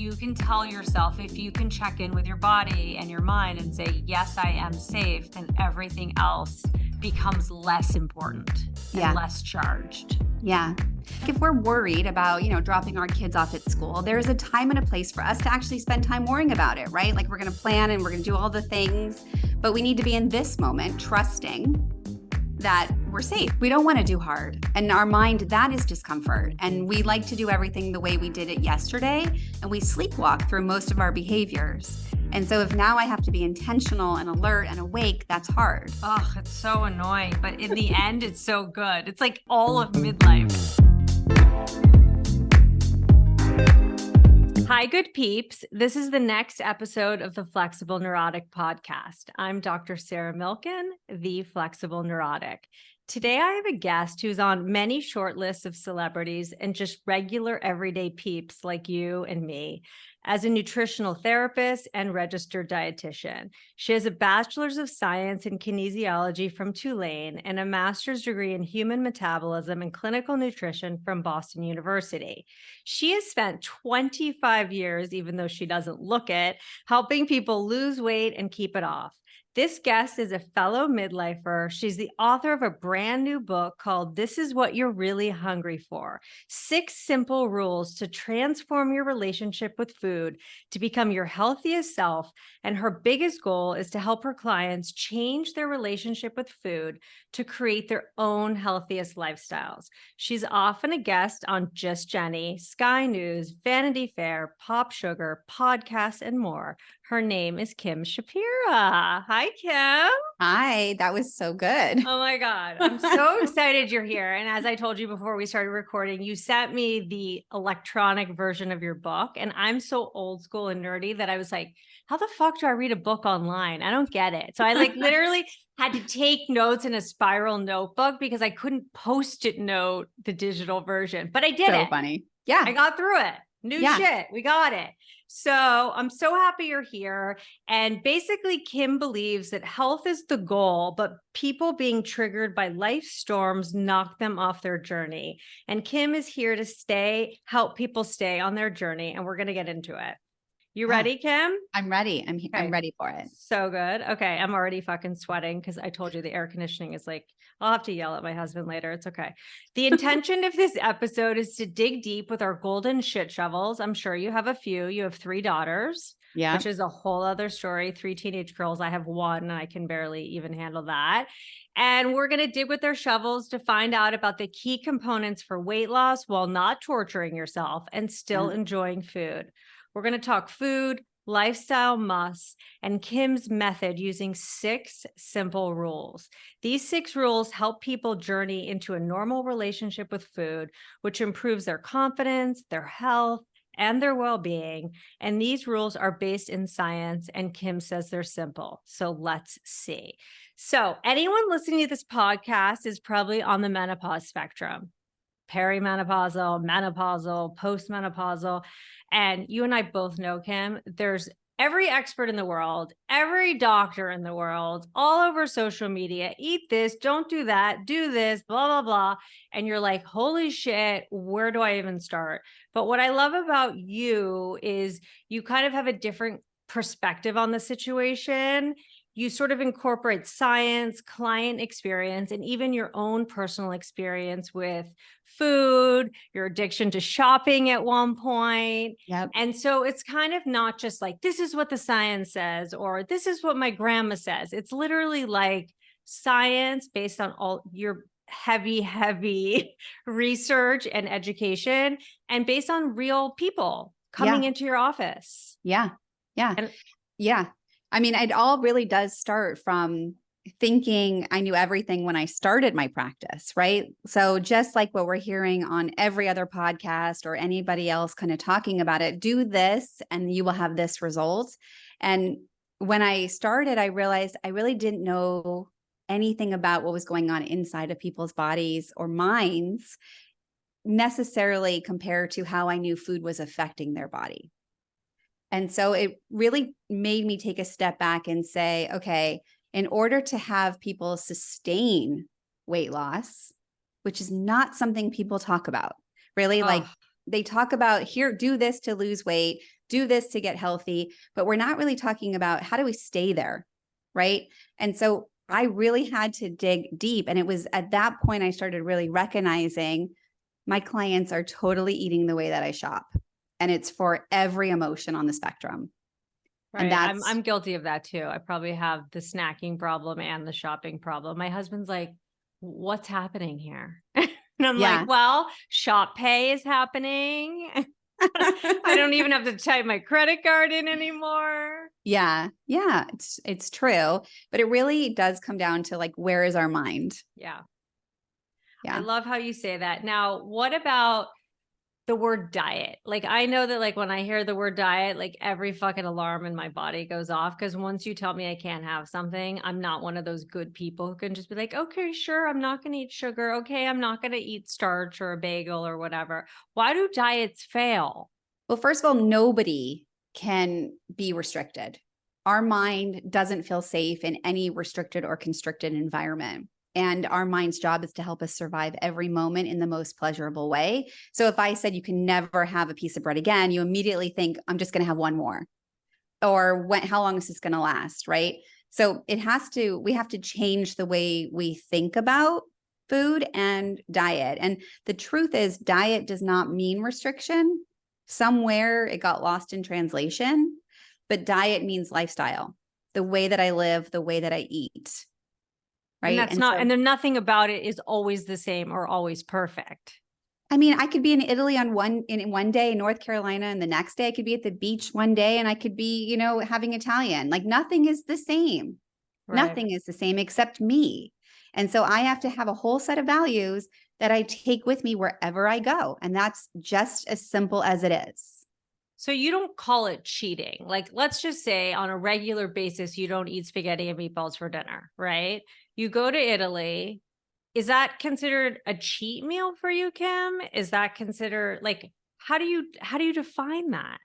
you can tell yourself, if you can check in with your body and your mind and say, yes, I am safe, then everything else becomes less important and less charged. Yeah. If we're worried about, dropping our kids off at school, there's a time and a place for us to actually spend time worrying about it, right? Like we're going to plan and we're going to do all the things, but we need to be in this moment, trusting that we're safe. We don't want to do hard. And our mind, that is discomfort. And we like to do everything the way we did it yesterday. And we sleepwalk through most of our behaviors. And so if now I have to be intentional and alert and awake, that's hard. Oh, it's so annoying. But in the end, it's so good. It's like all of midlife. Hi, good peeps. This is the next episode of the Flexible Neurotic podcast. I'm Dr. Sarah Milken, the Flexible Neurotic. Today, I have a guest who's on many short lists of celebrities and just regular everyday peeps like you and me. As a nutritional therapist and registered dietitian, she has a bachelor's of science in kinesiology from Tulane and a master's degree in human metabolism and clinical nutrition from Boston University. She has spent 25 years, even though she doesn't look it, helping people lose weight and keep it off. This guest is a fellow midlifer. She's the author of a brand new book called This Is What You're Really Hungry For: 6 Simple Rules to Transform Your Relationship with Food to Become Your Healthiest Self. And her biggest goal is to help her clients change their relationship with food to create their own healthiest lifestyles. She's often a guest on Just Jenny, Sky News, Vanity Fair, Pop Sugar, podcasts, and more. Her name is Kim Shapira. Hi, Kim. Hi, that was so good. Oh my God. I'm so excited you're here. And as I told you before we started recording, you sent me the electronic version of your book. And I'm so old school and nerdy that I was like, how the fuck do I read a book online? I don't get it. So I literally had to take notes in a spiral notebook because I couldn't Post-it note the digital version, but I did it. So funny. Yeah. I got through it. New shit. We got it. So I'm so happy you're here. And basically, Kim believes that health is the goal, but people being triggered by life storms knock them off their journey. And Kim is here to help people stay on their journey. And we're going to get into it. You ready, Kim? I'm ready. I'm ready for it. So good. Okay. I'm already fucking sweating because I told you the air conditioning is like, I'll have to yell at my husband later. It's okay. The intention of this episode is to dig deep with our golden shit shovels. I'm sure you have a few. You have 3 daughters, which is a whole other story. 3 teenage girls. I have 1 and I can barely even handle that. And we're going to dig with their shovels to find out about the key components for weight loss while not torturing yourself and still enjoying food. We're going to talk food, lifestyle musts, and Kim's method using 6 simple rules. These 6 rules help people journey into a normal relationship with food, which improves their confidence, their health, and their well-being. And these rules are based in science, and Kim says they're simple. So let's see. So anyone listening to this podcast is probably on the menopause spectrum. Perimenopausal, menopausal, postmenopausal. And you and I both know, Kim, there's every expert in the world, every doctor in the world, all over social media, eat this, don't do that, do this, blah, blah, blah. And you're like, holy shit, where do I even start? But what I love about you is you kind of have a different perspective on the situation. You sort of incorporate science, client experience, and even your own personal experience with food, your addiction to shopping at one point. Yep. And so it's kind of not just like, this is what the science says, or this is what my grandma says. It's literally like science based on all your heavy research and education and based on real people coming into your office. Yeah. I mean, it all really does start from thinking I knew everything when I started my practice, right? So just like what we're hearing on every other podcast or anybody else kind of talking about it, do this and you will have this result. And when I started, I realized I really didn't know anything about what was going on inside of people's bodies or minds necessarily compared to how I knew food was affecting their body. And so it really made me take a step back and say, okay, in order to have people sustain weight loss, which is not something people talk about, really, like they talk about here, do this to lose weight, do this to get healthy, but we're not really talking about how do we stay there, right? And so I really had to dig deep. And it was at that point I started really recognizing my clients are totally eating the way that I shop. And it's for every emotion on the spectrum. Right. And I'm guilty of that too. I probably have the snacking problem and the shopping problem. My husband's like, what's happening here? And I'm yeah. like, well, shop pay is happening. I don't even have to type my credit card in anymore. Yeah. Yeah. It's true. But it really does come down to like, where is our mind? Yeah. I Yeah. love how you say that. Now, what about the word diet? Like, I know that like when I hear the word diet, like every fucking alarm in my body goes off. Cause once you tell me I can't have something, I'm not one of those good people who can just be like, okay, sure. I'm not going to eat sugar. Okay. I'm not going to eat starch or a bagel or whatever. Why do diets fail? Well, first of all, nobody can be restricted. Our mind doesn't feel safe in any restricted or constricted environment. And our mind's job is to help us survive every moment in the most pleasurable way. So if I said you can never have a piece of bread again, you immediately think, I'm just going to have one more. Or how long is this going to last? Right. So we have to change the way we think about food and diet. And the truth is, diet does not mean restriction. Somewhere it got lost in translation, but diet means lifestyle, the way that I live, the way that I eat. Right. And that's not, and then nothing about it is always the same or always perfect. I mean, I could be in Italy in one day, in North Carolina, and the next day I could be at the beach one day, and I could be, having Italian. Like nothing is the same. Right. Nothing is the same except me. And so I have to have a whole set of values that I take with me wherever I go. And that's just as simple as it is. So you don't call it cheating. Like, let's just say on a regular basis, you don't eat spaghetti and meatballs for dinner, right? You go to Italy. Is that considered a cheat meal for you, Kim? Is that considered like, how do you define that?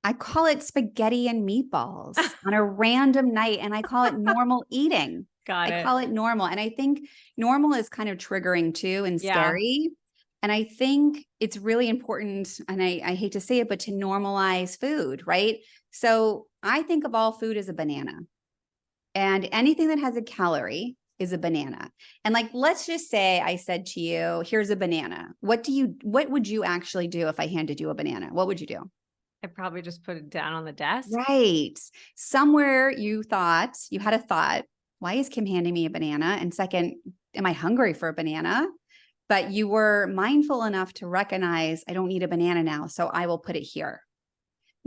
I call it spaghetti and meatballs on a random night, and I call it normal eating. I call it normal. And I think normal is kind of triggering too and scary. And I think it's really important, and I hate to say it, but to normalize food, right? So I think of all food as a banana, and anything that has a calorie is a banana. And like, let's just say I said to you, here's a banana. What would you actually do if I handed you a banana? What would you do? I'd probably just put it down on the desk. Right. Somewhere you had a thought, why is Kim handing me a banana? And second, am I hungry for a banana? But you were mindful enough to recognize, I don't need a banana now, so I will put it here.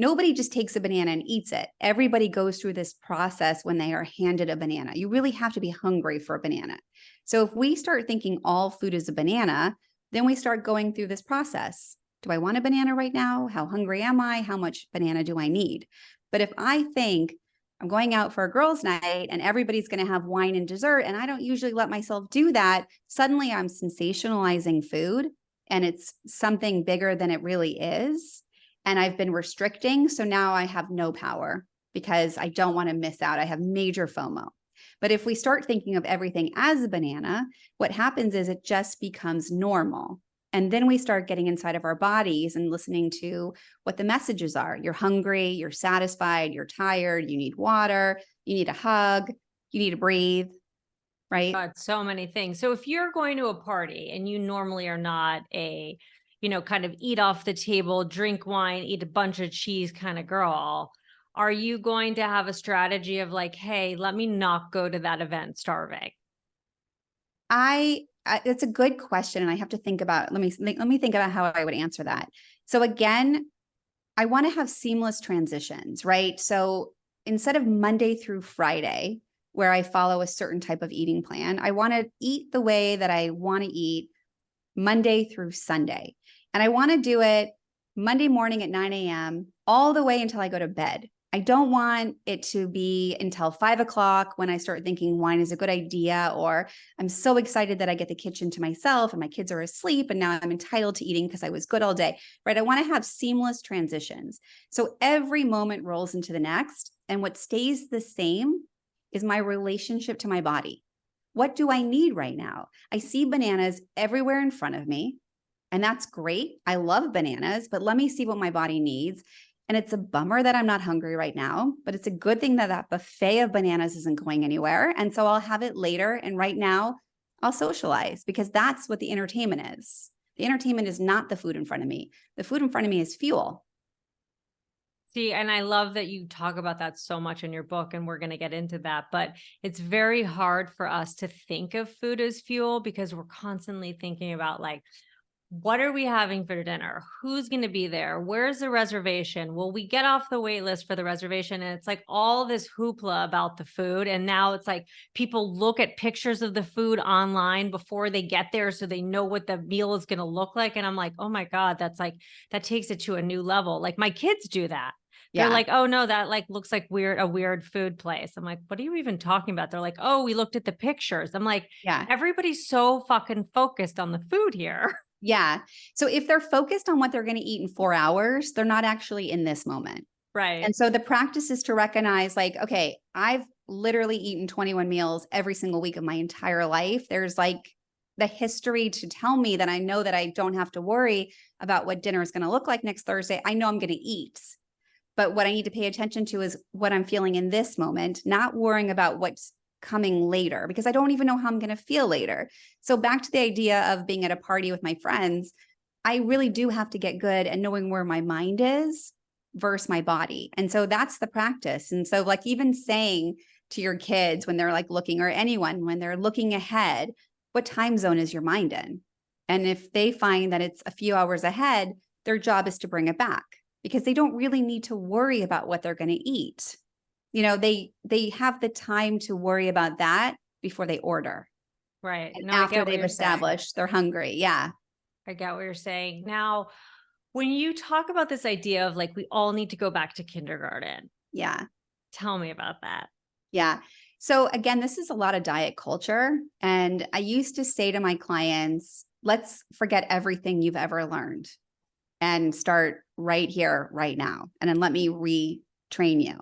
Nobody just takes a banana and eats it. Everybody goes through this process when they are handed a banana. You really have to be hungry for a banana. So if we start thinking all food is a banana, then we start going through this process. Do I want a banana right now? How hungry am I? How much banana do I need? But if I think I'm going out for a girls' night and everybody's going to have wine and dessert, and I don't usually let myself do that, suddenly I'm sensationalizing food and it's something bigger than it really is. And I've been restricting. So now I have no power because I don't want to miss out. I have major FOMO. But if we start thinking of everything as a banana, what happens is it just becomes normal. And then we start getting inside of our bodies and listening to what the messages are. You're hungry, you're satisfied, you're tired, you need water, you need a hug, you need to breathe, right? God, so many things. So if you're going to a party and you normally are not a, kind of eat off the table, drink wine, eat a bunch of cheese kind of girl, are you going to have a strategy of like, hey, let me not go to that event starving? It's a good question. And I have to think about, let me think about how I would answer that. So again, I want to have seamless transitions, right? So instead of Monday through Friday, where I follow a certain type of eating plan, I want to eat the way that I want to eat Monday through Sunday. And I want to do it Monday morning at 9 a.m. all the way until I go to bed. I don't want it to be until 5 o'clock when I start thinking wine is a good idea, or I'm so excited that I get the kitchen to myself and my kids are asleep and now I'm entitled to eating because I was good all day, right? I want to have seamless transitions. So every moment rolls into the next. And what stays the same is my relationship to my body. What do I need right now? I see bananas everywhere in front of me. And that's great. I love bananas, but let me see what my body needs. And it's a bummer that I'm not hungry right now, but it's a good thing that that buffet of bananas isn't going anywhere. And so I'll have it later. And right now I'll socialize, because that's what the entertainment is. The entertainment is not the food in front of me. The food in front of me is fuel. See, and I love that you talk about that so much in your book, and we're going to get into that, but it's very hard for us to think of food as fuel because we're constantly thinking about like, what are we having for dinner? Who's going to be there? Where's the reservation? Will we get off the wait list for the reservation? And it's like all this hoopla about the food. And now it's like people look at pictures of the food online before they get there so they know what the meal is going to look like. And I'm like, oh my God, that's like, that takes it to a new level. Like my kids do that. They're Yeah. like, oh no, that like looks like a weird food place. I'm like, what are you even talking about? They're like, oh, we looked at the pictures. I'm like, Yeah. everybody's so fucking focused on the food here. Yeah. So if they're focused on what they're going to eat in 4 hours, they're not actually in this moment. Right. And so the practice is to recognize like, okay, I've literally eaten 21 meals every single week of my entire life. There's like the history to tell me that I know that I don't have to worry about what dinner is going to look like next Thursday. I know I'm going to eat. But what I need to pay attention to is what I'm feeling in this moment, not worrying about what's coming later, because I don't even know how I'm going to feel later. So back to the idea of being at a party with my friends, I really do have to get good at knowing where my mind is versus my body. And so that's the practice. And so like even saying to your kids when they're like looking, or anyone, when they're looking ahead, what time zone is your mind in? And if they find that it's a few hours ahead, their job is to bring it back, because they don't really need to worry about what they're going to eat. You know, they have the time to worry about that before they order. Right. And No, I after get what they've you're saying. established they're hungry. Yeah. I get what you're saying. Now, when you talk about this idea of like, we all need to go back to kindergarten, Yeah. tell me about that. Yeah. So again, this is a lot of diet culture. And I used to say to my clients, let's forget everything you've ever learned and start right here, right now. And then let me retrain you.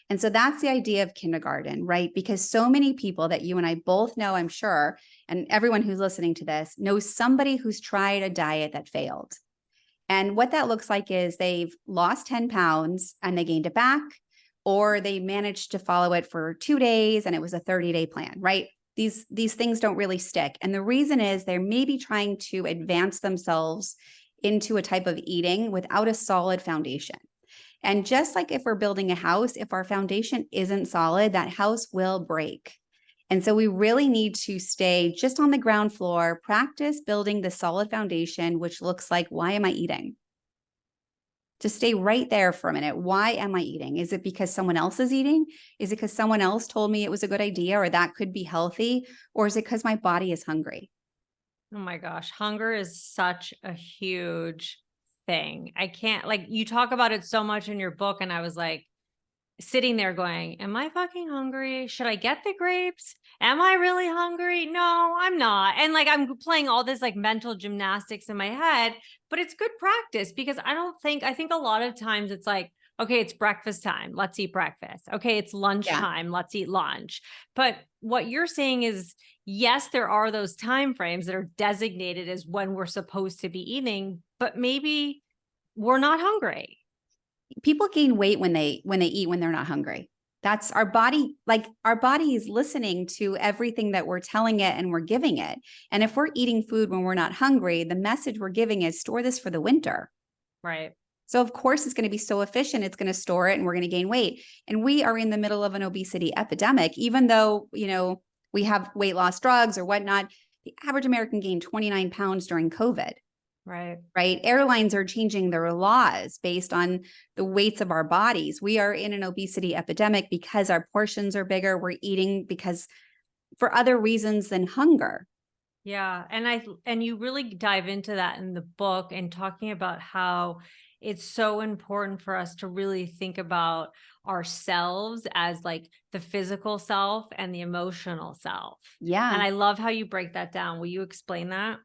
And so that's the idea of kindergarten, right? Because so many people that you and I both know, I'm sure, and everyone who's listening to this knows somebody who's tried a diet that failed. And what that looks like is they've lost 10 pounds and they gained it back, or they managed to follow it for 2 days and it was a 30-day plan, right? These things don't really stick. And the reason is they're maybe trying to advance themselves into a type of eating without a solid foundation. And just like if we're building a house, if our foundation isn't solid, that house will break. And so we really need to stay just on the ground floor, practice building the solid foundation, which looks like, why am I eating? To stay right there for a minute. Why am I eating? Is it because someone else is eating? Is it because someone else told me it was a good idea or that could be healthy? Or is it because my body is hungry? Oh my gosh. Hunger is such a huge thing. I can't, like, you talk about it so much in your book. And I was like, sitting there going, am I fucking hungry? Should I get the grapes? Am I really hungry? No, I'm not. And like, I'm playing all this like mental gymnastics in my head, but it's good practice because I think a lot of times it's like, okay, it's breakfast time. Let's eat breakfast. Okay, it's lunchtime. Let's eat lunch. But what you're saying is, yes, there are those time frames that are designated as when we're supposed to be eating, but maybe we're not hungry. People gain weight when they eat when they're not hungry. That's our body. Like our body is listening to everything that we're telling it and we're giving it. And if we're eating food when we're not hungry, the message we're giving is store this for the winter. Right. So of course it's going to be so efficient. It's going to store it and we're going to gain weight. And we are in the middle of an obesity epidemic, even though, you know, we have weight loss drugs or whatnot. The average American gained 29 pounds during COVID. Right. Airlines are changing their laws based on the weights of our bodies. We are in an obesity epidemic because our portions are bigger. We're eating because for other reasons than hunger. Yeah. And you really dive into that in the book and talking about how it's so important for us to really think about ourselves as like the physical self and the emotional self. Yeah. And I love how you break that down. Will you explain that?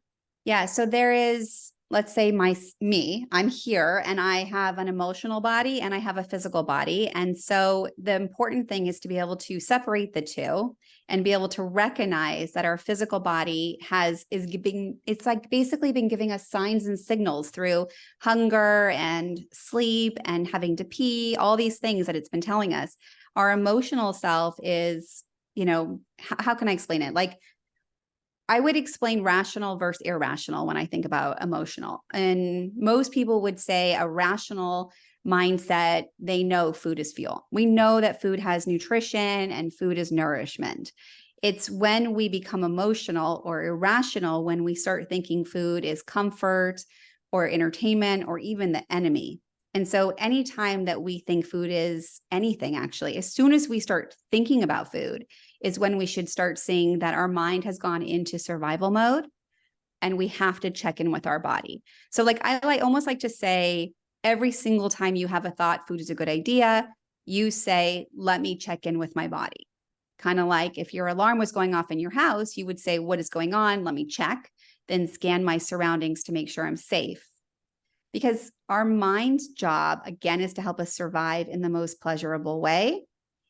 Yeah. So there is let's say I'm here and I have an emotional body and I have a physical body. And so the important thing is to be able to separate the two and be able to recognize that our physical body it's like basically been giving us signs and signals through hunger and sleep and having to pee, all these things that it's been telling us. Our emotional self is, how can I explain it? Like, I would explain rational versus irrational when I think about emotional. And most people would say a rational mindset, they know food is fuel. We know that food has nutrition and food is nourishment. It's when we become emotional or irrational when we start thinking food is comfort or entertainment or even the enemy. And so anytime that we think food is anything, actually, as soon as we start thinking about food is when we should start seeing that our mind has gone into survival mode and we have to check in with our body. So I almost like to say every single time you have a thought, food is a good idea, you say, let me check in with my body. Kind of like if your alarm was going off in your house, you would say, what is going on? Let me check, then scan my surroundings to make sure I'm safe. Because our mind's job, again, is to help us survive in the most pleasurable way.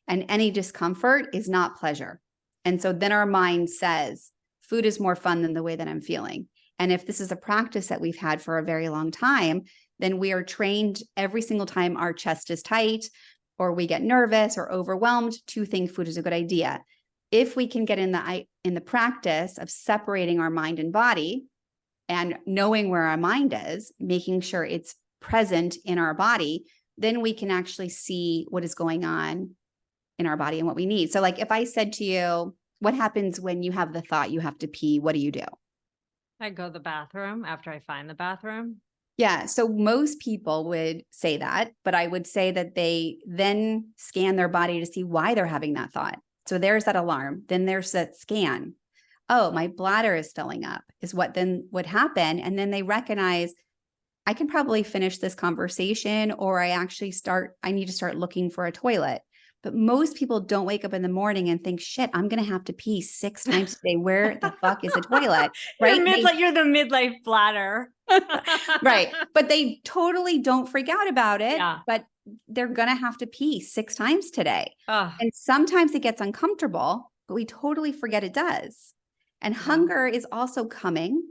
And any discomfort is not pleasure. And so then our mind says, food is more fun than the way that I'm feeling. And if this is a practice that we've had for a very long time, then we are trained every single time our chest is tight or we get nervous or overwhelmed to think food is a good idea. If we can get in the practice of separating our mind and body, and knowing where our mind is, making sure it's present in our body, then we can actually see what is going on in our body and what we need. So like if I said to you, what happens when you have the thought you have to pee? What do? I go to the bathroom after I find the bathroom. Yeah. So most people would say that, but I would say that they then scan their body to see why they're having that thought. So there's that alarm. Then there's that scan. Oh, my bladder is filling up is what then would happen. And then they recognize I can probably finish this conversation or I need to start looking for a toilet. But most people don't wake up in the morning and think, shit, I'm going to have to pee 6 times today. Where the fuck is a toilet? Right. You're the midlife bladder. Right. But they totally don't freak out about it. Yeah. But they're going to have to pee 6 times today. Ugh. And sometimes it gets uncomfortable, but we totally forget it does. And hunger is also coming.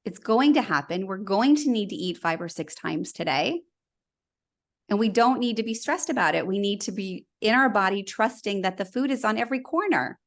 It's going to happen. We're going to need to eat 5 or 6 times today. And we don't need to be stressed about it. We need to be in our body, trusting that the food is on every corner.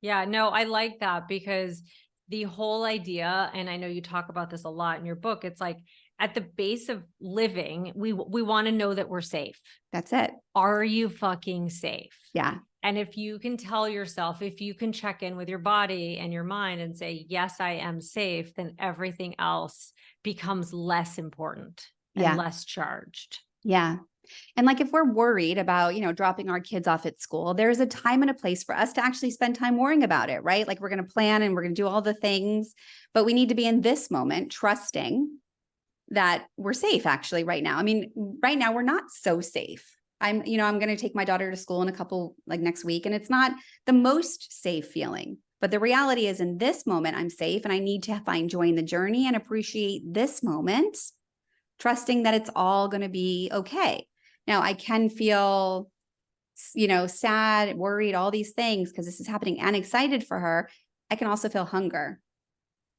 Yeah, no, I like that because the whole idea, and I know you talk about this a lot in your book, it's like at the base of living, we want to know that we're safe. That's it. Are you fucking safe? Yeah. And if you can tell yourself, if you can check in with your body and your mind and say, yes, I am safe, then everything else becomes less important and less charged. Yeah. And like if we're worried about, dropping our kids off at school, there's a time and a place for us to actually spend time worrying about it, right? Like we're going to plan and we're going to do all the things, but we need to be in this moment, trusting that we're safe actually right now. I mean, right now we're not so safe. I'm going to take my daughter to school in a couple, like next week, and it's not the most safe feeling. But the reality is in this moment, I'm safe and I need to find joy in the journey and appreciate this moment, trusting that it's all going to be okay. Now I can feel, sad, worried, all these things because this is happening and excited for her. I can also feel hunger.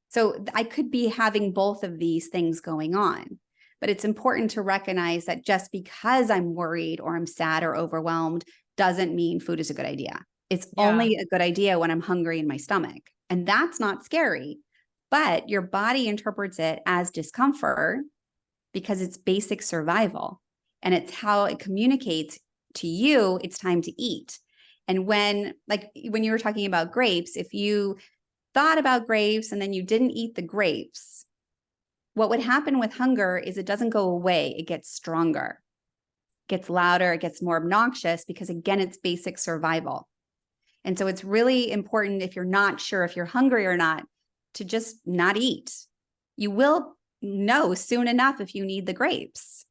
So I could be having both of these things going on. But it's important to recognize that just because I'm worried or I'm sad or overwhelmed doesn't mean food is a good idea. It's only a good idea when I'm hungry in my stomach. And that's not scary, but your body interprets it as discomfort because it's basic survival. And it's how it communicates to you, it's time to eat. And when you were talking about grapes, if you thought about grapes and then you didn't eat the grapes, what would happen with hunger is it doesn't go away. It gets stronger, it gets louder, it gets more obnoxious because again, it's basic survival. And so it's really important if you're not sure if you're hungry or not, to just not eat. You will know soon enough if you need the grapes.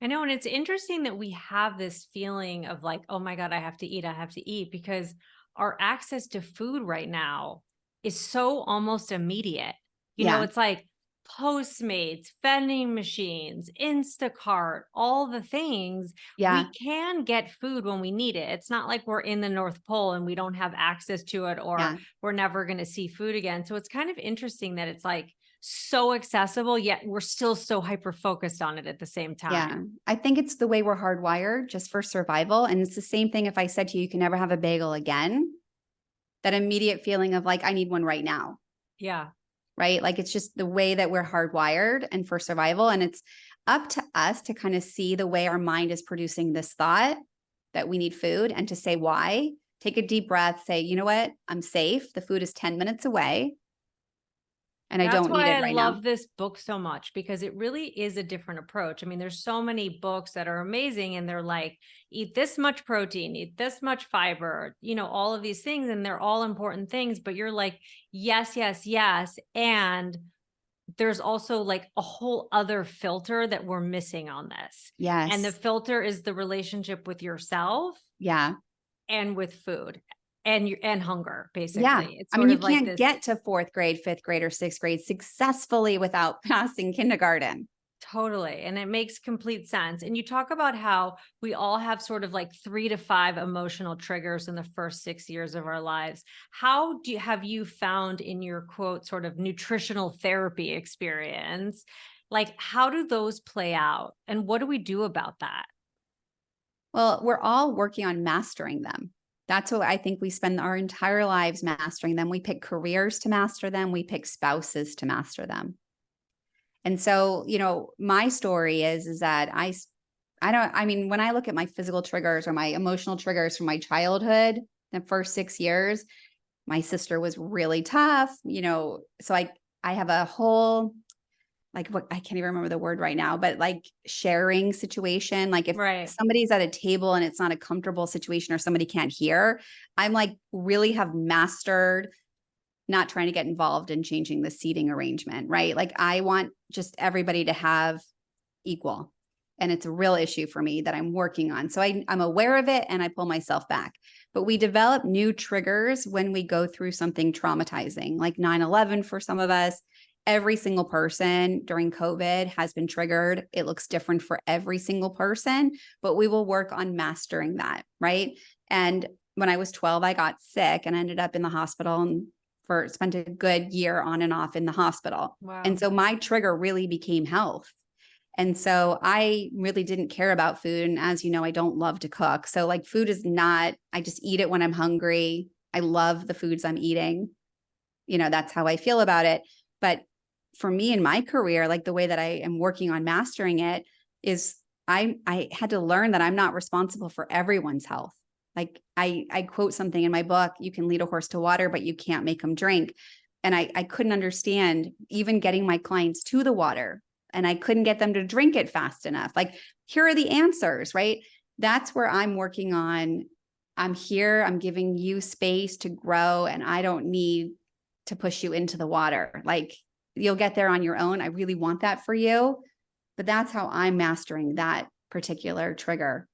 I know. And it's interesting that we have this feeling of like, oh my God, I have to eat because our access to food right now is so almost immediate. It's like, Postmates, vending machines, Instacart, all the things, Yeah. we can get food when we need it. It's not like we're in the North Pole and we don't have access to it, or Yeah. we're never going to see food again. So it's kind of interesting that it's like so accessible, yet we're still so hyper focused on it at the same Yeah. time. I think it's the way we're hardwired just for survival. And it's the same thing if I said to you, you can never have a bagel again, that immediate feeling of like, I need one right now. Yeah. Right? Like it's just the way that we're hardwired and for survival. And it's up to us to kind of see the way our mind is producing this thought that we need food and to say why. Take a deep breath, say, you know what? I'm safe. The food is 10 minutes away and I That's don't need why it I right now. love this book so much, because it really is a different approach. I mean, there's so many books that are amazing and they're like, eat this much protein, eat this much fiber, all of these things, and they're all important things, but you're like, yes, yes, yes. And there's also like a whole other filter that we're missing on this. And the Yes. filter is the relationship with yourself Yeah. and with food and hunger, Yeah. basically. It's I mean, sort you of like can't this. get to fourth grade, fifth grade, or sixth grade successfully without passing kindergarten. Totally. And it makes complete sense. And you talk about how we all have sort of like 3 to 5 emotional triggers in the first 6 years of our lives. How have you found in your quote, sort of nutritional therapy experience, like how do those play out? And what do we do about that? Well, we're all working on mastering them. That's what I think we spend our entire lives mastering them. We pick careers to master them. We pick spouses to master them. And so, my story is that I mean, when I look at my physical triggers or my emotional triggers from my childhood, the first 6 years, my sister was really tough, so I have a whole, like, what, I can't even remember the word right now, but like sharing situation. Like if Right. somebody's at a table and it's not a comfortable situation or somebody can't hear, I'm like really have mastered not trying to get involved in changing the seating arrangement, right? Like I want just everybody to have equal. And it's a real issue for me that I'm working on. So I'm aware of it and I pull myself back. But we develop new triggers when we go through something traumatizing, like 9/11 for some of us. Every single person during COVID has been triggered. It looks different for every single person, but we will work on mastering that, right? And when I was 12, I got sick and ended up in the hospital and spent a good year on and off in the hospital. Wow. And so my trigger really became health. And so I really didn't care about food. And as you know, I don't love to cook. So like food is not, I just eat it when I'm hungry. I love the foods I'm eating. That's how I feel about it. But for me in my career, like the way that I am working on mastering it is I had to learn that I'm not responsible for everyone's health. Like I quote something in my book, you can lead a horse to water, but you can't make them drink. And I couldn't understand even getting my clients to the water, and I couldn't get them to drink it fast enough. Like, here are the answers, right? That's where I'm working on. I'm here, I'm giving you space to grow, and I don't need to push you into the water. Like, you'll get there on your own. I really want that for you. But that's how I'm mastering that particular trigger,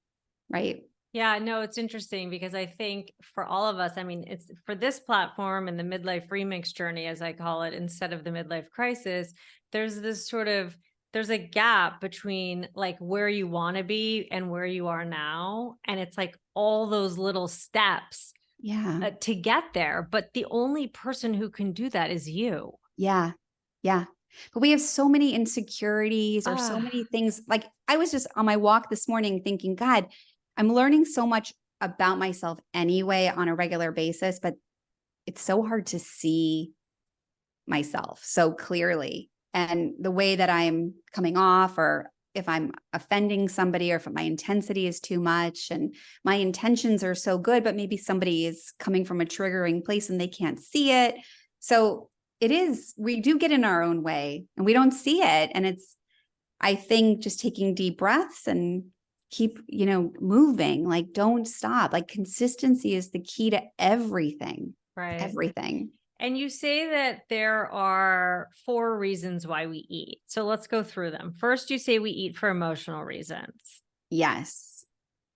right? Yeah, no, it's interesting because I think for all of us, I mean, it's for this platform and the midlife remix journey, as I call it, instead of the midlife crisis, there's a gap between like where you want to be and where you are now. And it's like all those little steps to get there. But the only person who can do that is you. Yeah. Yeah. But we have so many insecurities or so many things. Like I was just on my walk this morning thinking, God, I'm learning so much about myself anyway on a regular basis, but it's so hard to see myself so clearly. And the way that I'm coming off, or if I'm offending somebody, or if my intensity is too much and my intentions are so good, but maybe somebody is coming from a triggering place and they can't see it. So we do get in our own way and we don't see it. And I think just taking deep breaths and keep, moving, like don't stop. Like consistency is the key to everything. Right. Everything. And you say that there are 4 reasons why we eat. So let's go through them. First, you say we eat for emotional reasons. Yes.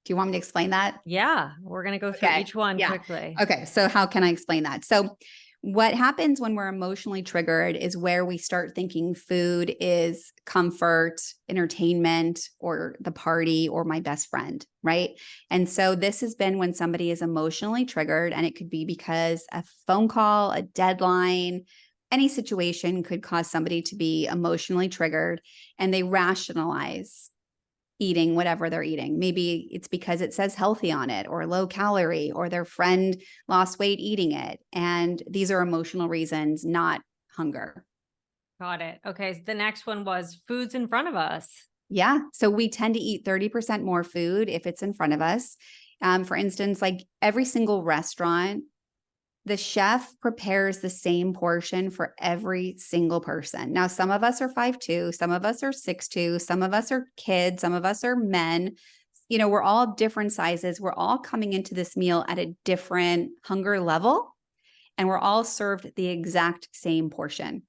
Do you want me to explain that? Yeah, we're going to go through each one quickly. Okay. So how can I explain that? So What happens when we're emotionally triggered is where we start thinking food is comfort, entertainment, or the party, or my best friend, right? And so this has been when somebody is emotionally triggered, and it could be because a phone call, a deadline, any situation could cause somebody to be emotionally triggered, and they rationalize eating whatever they're eating. Maybe it's because it says healthy on it, or low calorie, or their friend lost weight eating it. And these are emotional reasons, not hunger. Got it. Okay. So the next one was foods in front of us. Yeah. So we tend to eat 30% more food if it's in front of us. For instance, like every single restaurant, the chef prepares the same portion for every single person. Now, some of us are 5'2", some of us are 6'2", some of us are kids, some of us are men. You know, we're all different sizes. We're all coming into this meal at a different hunger level, and we're all served the exact same portion.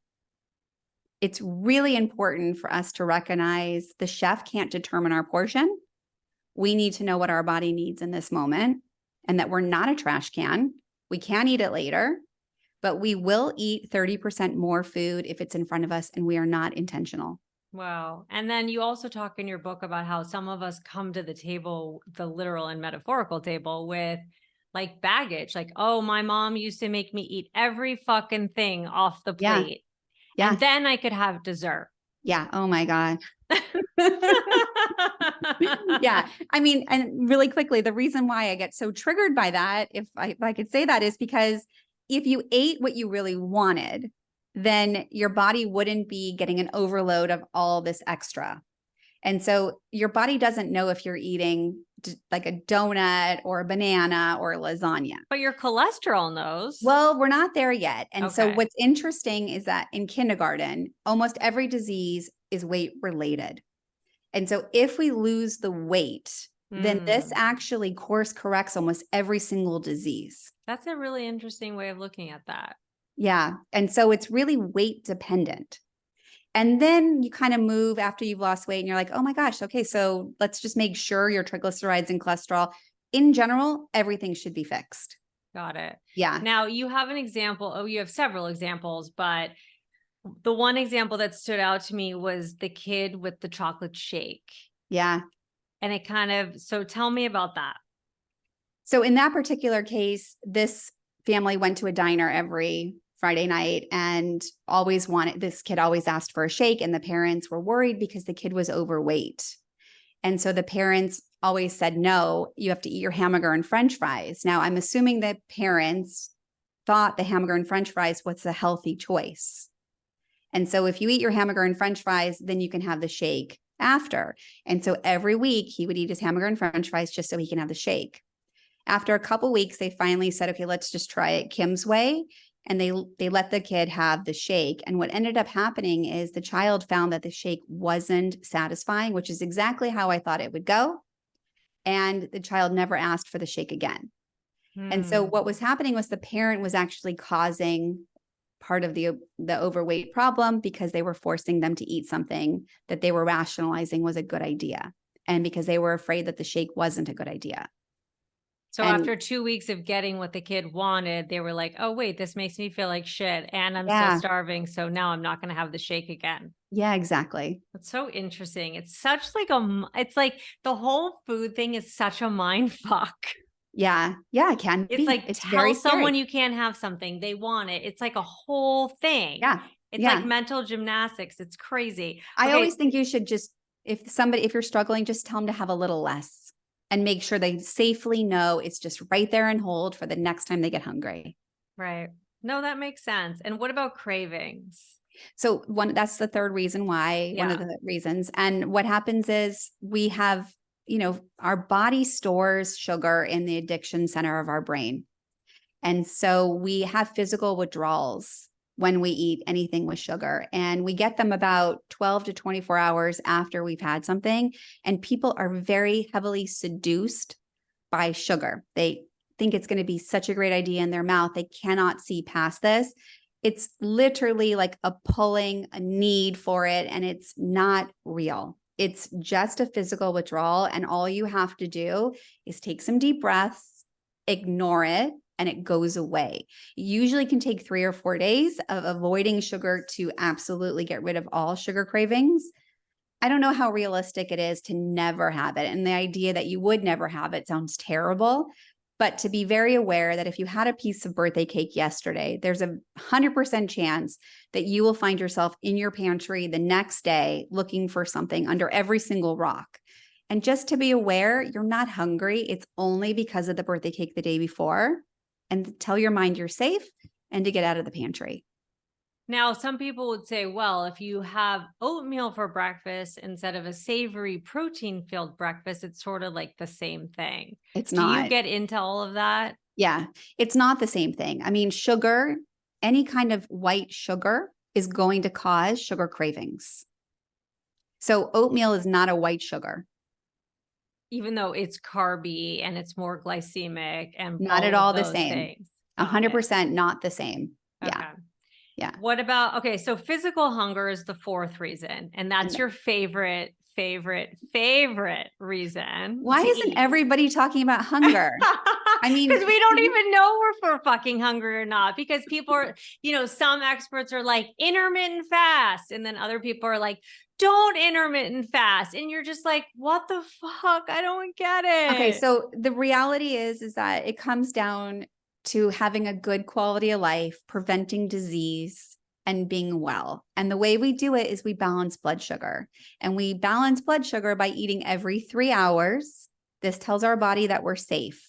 It's really important for us to recognize the chef can't determine our portion. We need to know what our body needs in this moment, and that we're not a trash can. We can eat it later, but we will eat 30% more food if it's in front of us and we are not intentional. Wow. And then you also talk in your book about how some of us come to the table, the literal and metaphorical table, with like baggage, like, oh, my mom used to make me eat every fucking thing off the Yeah. plate. Yeah. And then I could have dessert. Yeah. Oh my God. Yeah. I mean, and really quickly, the reason why I get so triggered by that, if I could say that, is because if you ate what you really wanted, then your body wouldn't be getting an overload of all this extra. And so your body doesn't know if you're eating like a donut or a banana or a lasagna. But your cholesterol knows. Well, we're not there yet. And so Okay. what's interesting is that in kindergarten, almost every disease is weight related. And so if we lose the weight, then this actually course corrects almost every single disease. That's a really interesting way of looking at that. Yeah. And so it's really weight dependent. And then you kind of move after you've lost weight and you're like, oh my gosh, okay, so let's just make sure your triglycerides and cholesterol, in general, everything should be fixed. Got it. Yeah. Now you have an example. Oh, you have several examples, but the one example that stood out to me was the kid with the chocolate shake. Yeah. And it kind of, so tell me about that. So in that particular case, this family went to a diner every Friday night and this kid always asked for a shake, and the parents were worried because the kid was overweight. And so the parents always said, no, you have to eat your hamburger and French fries. Now, I'm assuming that parents thought the hamburger and French fries was a healthy choice. And so if you eat your hamburger and French fries, then you can have the shake after. And so every week he would eat his hamburger and French fries just so he can have the shake. After a couple of weeks, they finally said, okay, let's just try it Kim's way. And they let the kid have the shake. And what ended up happening is the child found that the shake wasn't satisfying, which is exactly how I thought it would go. And the child never asked for the shake again. And so what was happening was the parent was actually causing part of the overweight problem because they were forcing them to eat something that they were rationalizing was a good idea. And because they were afraid that the shake wasn't a good idea. So after 2 weeks of getting what the kid wanted, they were like, oh, wait, this makes me feel like shit. And I'm still starving. So now I'm not going to have the shake again. Yeah, exactly. That's so interesting. It's such like it's like the whole food thing is such a mind fuck. Yeah. Yeah, it can be. It's like, it's tell very someone scary. you can't have something. They want it. It's like a whole thing. Yeah. It's like mental gymnastics. It's crazy. I always think you should just, if you're struggling, just tell them to have a little less and make sure they safely know it's just right there and hold for the next time they get hungry. Right. No, that makes sense. And what about cravings? So that's the third reason why, one of the reasons. And what happens is we have, our body stores sugar in the addiction center of our brain. And so we have physical withdrawals when we eat anything with sugar, and we get them about 12 to 24 hours after we've had something. And people are very heavily seduced by sugar. They think it's going to be such a great idea in their mouth. They cannot see past this. It's literally like a pulling, a need for it, and it's not real. It's just a physical withdrawal. And all you have to do is take some deep breaths, ignore it, and it goes away. It usually can take 3 or 4 days of avoiding sugar to absolutely get rid of all sugar cravings. I don't know how realistic it is to never have it. And the idea that you would never have it sounds terrible. But to be very aware that if you had a piece of birthday cake yesterday, there's a 100% chance that you will find yourself in your pantry the next day looking for something under every single rock. And just to be aware, you're not hungry. It's only because of the birthday cake the day before. And tell your mind you're safe and to get out of the pantry. Now, some people would say, well, if you have oatmeal for breakfast instead of a savory protein-filled breakfast, it's sort of like the same thing. It's Do not. you get into all of that? Yeah, it's not the same thing. I mean, sugar, any kind of white sugar is going to cause sugar cravings. So oatmeal is not a white sugar. Even though it's carby and it's more glycemic and Not at all the same. things. 100% not the reason. Yeah. Okay. Yeah. What about, okay, so physical hunger is the fourth reason, and that's your favorite reason. Why isn't everybody talking about hunger? I mean, because we don't even know if we're fucking hungry or not, because people are, some experts are like intermittent fast. And then other people are like, don't intermittent fast. And you're just like, what the fuck? I don't get it. Okay. So the reality is that it comes down to having a good quality of life, preventing disease, and being well. And the way we do it is we balance blood sugar. And we balance blood sugar by eating every 3 hours. This tells our body that we're safe.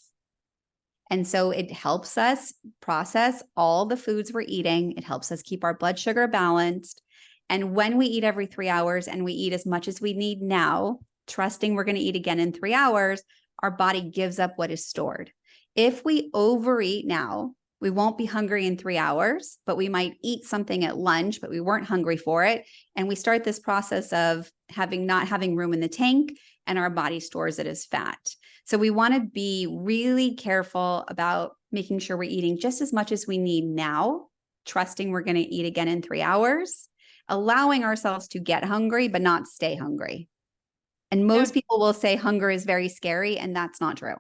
And so it helps us process all the foods we're eating. It helps us keep our blood sugar balanced. And when we eat every 3 hours and we eat as much as we need now, trusting we're going to eat again in 3 hours, our body gives up what is stored. If we overeat now, we won't be hungry in 3 hours, but we might eat something at lunch, but we weren't hungry for it. And we start this process of not having room in the tank, and our body stores it as fat. So we want to be really careful about making sure we're eating just as much as we need now, trusting we're going to eat again in 3 hours, allowing ourselves to get hungry, but not stay hungry. And most people will say hunger is very scary, and that's not true.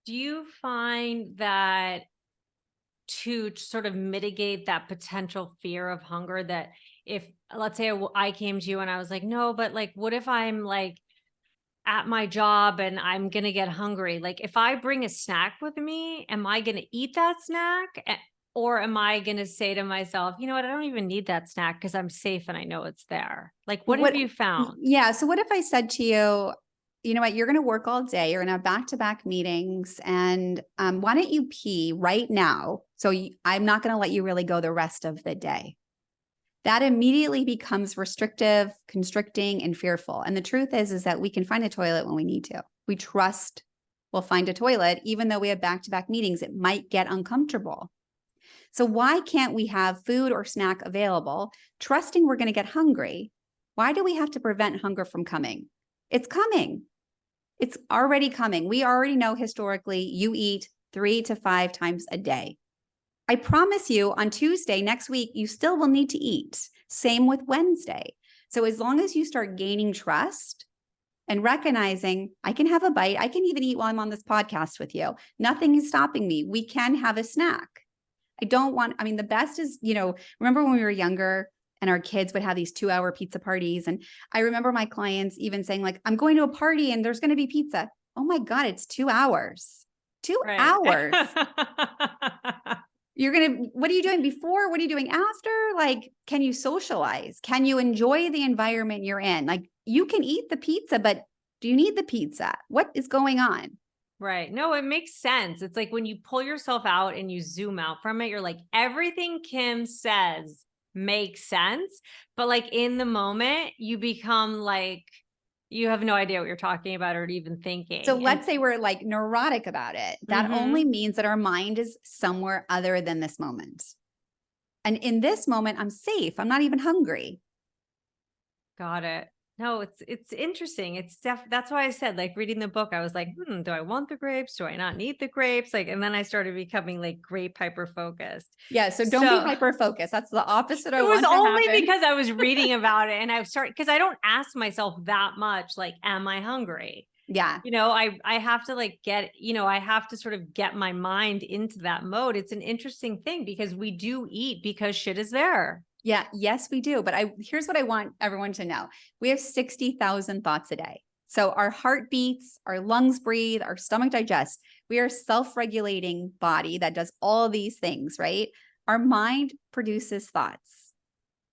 Do you find that to sort of mitigate that potential fear of hunger, that if, let's say I came to you and I was like, no, but like, what if I'm like at my job and I'm going to get hungry? Like if I bring a snack with me, am I going to eat that snack? Or am I going to say to myself, you know what, I don't even need that snack because I'm safe and I know it's there. Like, what have you found? Yeah. So what if I said to you, you know what, you're going to work all day, you're going to have back-to-back meetings, and why don't you pee right now? So I'm not going to let you really go the rest of the day. That immediately becomes restrictive, constricting, and fearful. And the truth is that we can find a toilet when we need to. We trust we'll find a toilet, even though we have back-to-back meetings, it might get uncomfortable. So why can't we have food or snack available, trusting we're going to get hungry? Why do we have to prevent hunger from coming? It's coming. It's already coming. We already know historically you eat 3 to 5 times a day. I promise you on Tuesday next week, you still will need to eat. Same with Wednesday. So as long as you start gaining trust and recognizing I can have a bite, I can even eat while I'm on this podcast with you. Nothing is stopping me. We can have a snack. The best is, remember when we were younger and our kids would have these 2-hour pizza parties. And I remember my clients even saying like, I'm going to a party and there's going to be pizza. Oh my God, it's 2 hours. 2 hours. What are you doing before? What are you doing after? Like, can you socialize? Can you enjoy the environment you're in? Like, you can eat the pizza, but do you need the pizza? What is going on? Right. No, it makes sense. It's like when you pull yourself out and you zoom out from it, you're like, everything Kim says makes sense. But like in the moment, you become like, you have no idea what you're talking about or even thinking. So let's say we're like neurotic about it. That only means that our mind is somewhere other than this moment. And in this moment, I'm safe. I'm not even hungry. Got it. No, it's interesting. That's why I said, like, reading the book, I was like, do I want the grapes? Do I not need the grapes? Like, and then I started becoming like grape hyper focused. Yeah. So don't be hyper focused. That's the opposite. It was only because I was reading about it, and because I don't ask myself that much, like, am I hungry? Yeah. I have to like I have to sort of get my mind into that mode. It's an interesting thing because we do eat because shit is there. Yeah. Yes, we do. But here's what I want everyone to know. We have 60,000 thoughts a day. So our heart beats, our lungs breathe, our stomach digests. We are a self-regulating body that does all these things, right? Our mind produces thoughts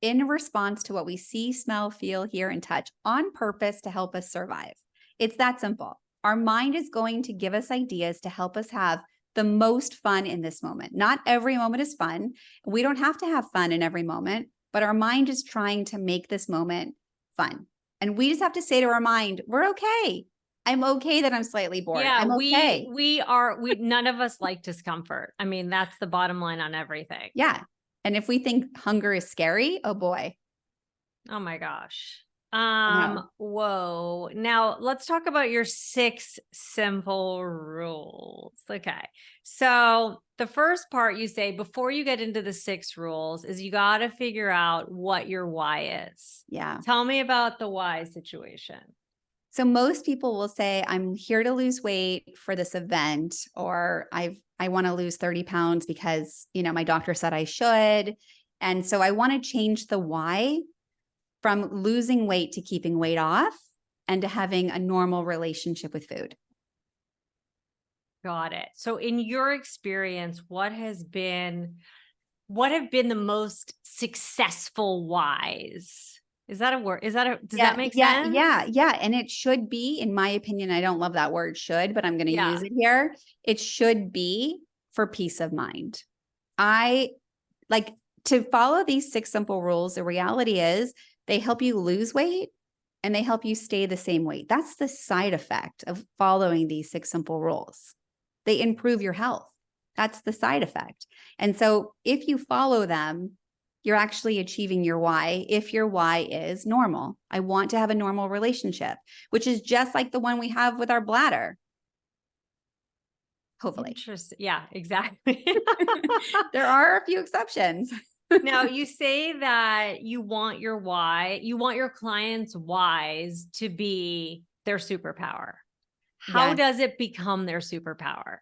in response to what we see, smell, feel, hear, and touch on purpose to help us survive. It's that simple. Our mind is going to give us ideas to help us have the most fun in this moment. Not every moment is fun. We don't have to have fun in every moment, but our mind is trying to make this moment fun. And we just have to say to our mind, we're okay. I'm okay that I'm slightly bored. Yeah, I'm okay. we none of us like discomfort. I mean, that's the bottom line on everything. Yeah. And if we think hunger is scary, oh boy. Oh my gosh. know. Whoa. Now let's talk about your 6 simple rules. Okay. So the first part you say before you get into the 6 rules is you got to figure out what your why is. Yeah. Tell me about the why situation. So most people will say, I'm here to lose weight for this event, or I want to lose 30 pounds because, my doctor said I should. And so I want to change the why from losing weight to keeping weight off and to having a normal relationship with food. Got it. So in your experience, what have been the most successful whys? Is that a word? Does that make sense? Yeah. And it should be, in my opinion, I don't love that word should, but I'm going to use it here. It should be for peace of mind. I like to follow these 6 simple rules. The reality is they help you lose weight and they help you stay the same weight. That's the side effect of following these 6 simple rules. They improve your health. That's the side effect. And so if you follow them, you're actually achieving your why. If your why is normal, I want to have a normal relationship, which is just like the one we have with our bladder. Hopefully. Interesting. Yeah, exactly. There are a few exceptions. Now, you say that you want your clients' whys to be their superpower. How does it become their superpower?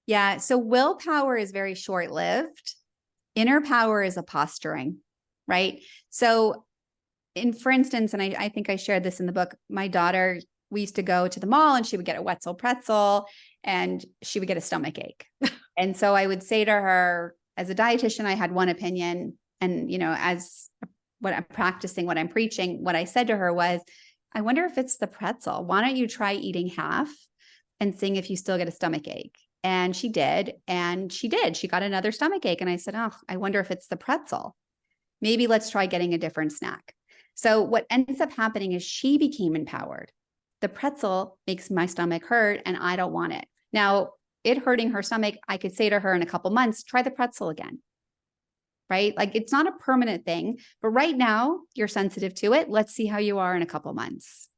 Yeah. So willpower is very short-lived. Inner power is a posturing, right? So for instance, and I think I shared this in the book, my daughter, we used to go to the mall and she would get a Wetzel pretzel and she would get a stomach ache. And so I would say to her, as a dietitian, I had one opinion. And, as what I'm practicing, what I'm preaching, what I said to her was, I wonder if it's the pretzel. Why don't you try eating half and seeing if you still get a stomach ache? And she did. And she did. She got another stomach ache. And I said, oh, I wonder if it's the pretzel. Maybe let's try getting a different snack. So what ends up happening is she became empowered. The pretzel makes my stomach hurt and I don't want it. Now, it hurting her stomach, I could say to her in a couple months, try the pretzel again. Right? Like it's not a permanent thing, but right now you're sensitive to it. Let's see how you are in a couple months.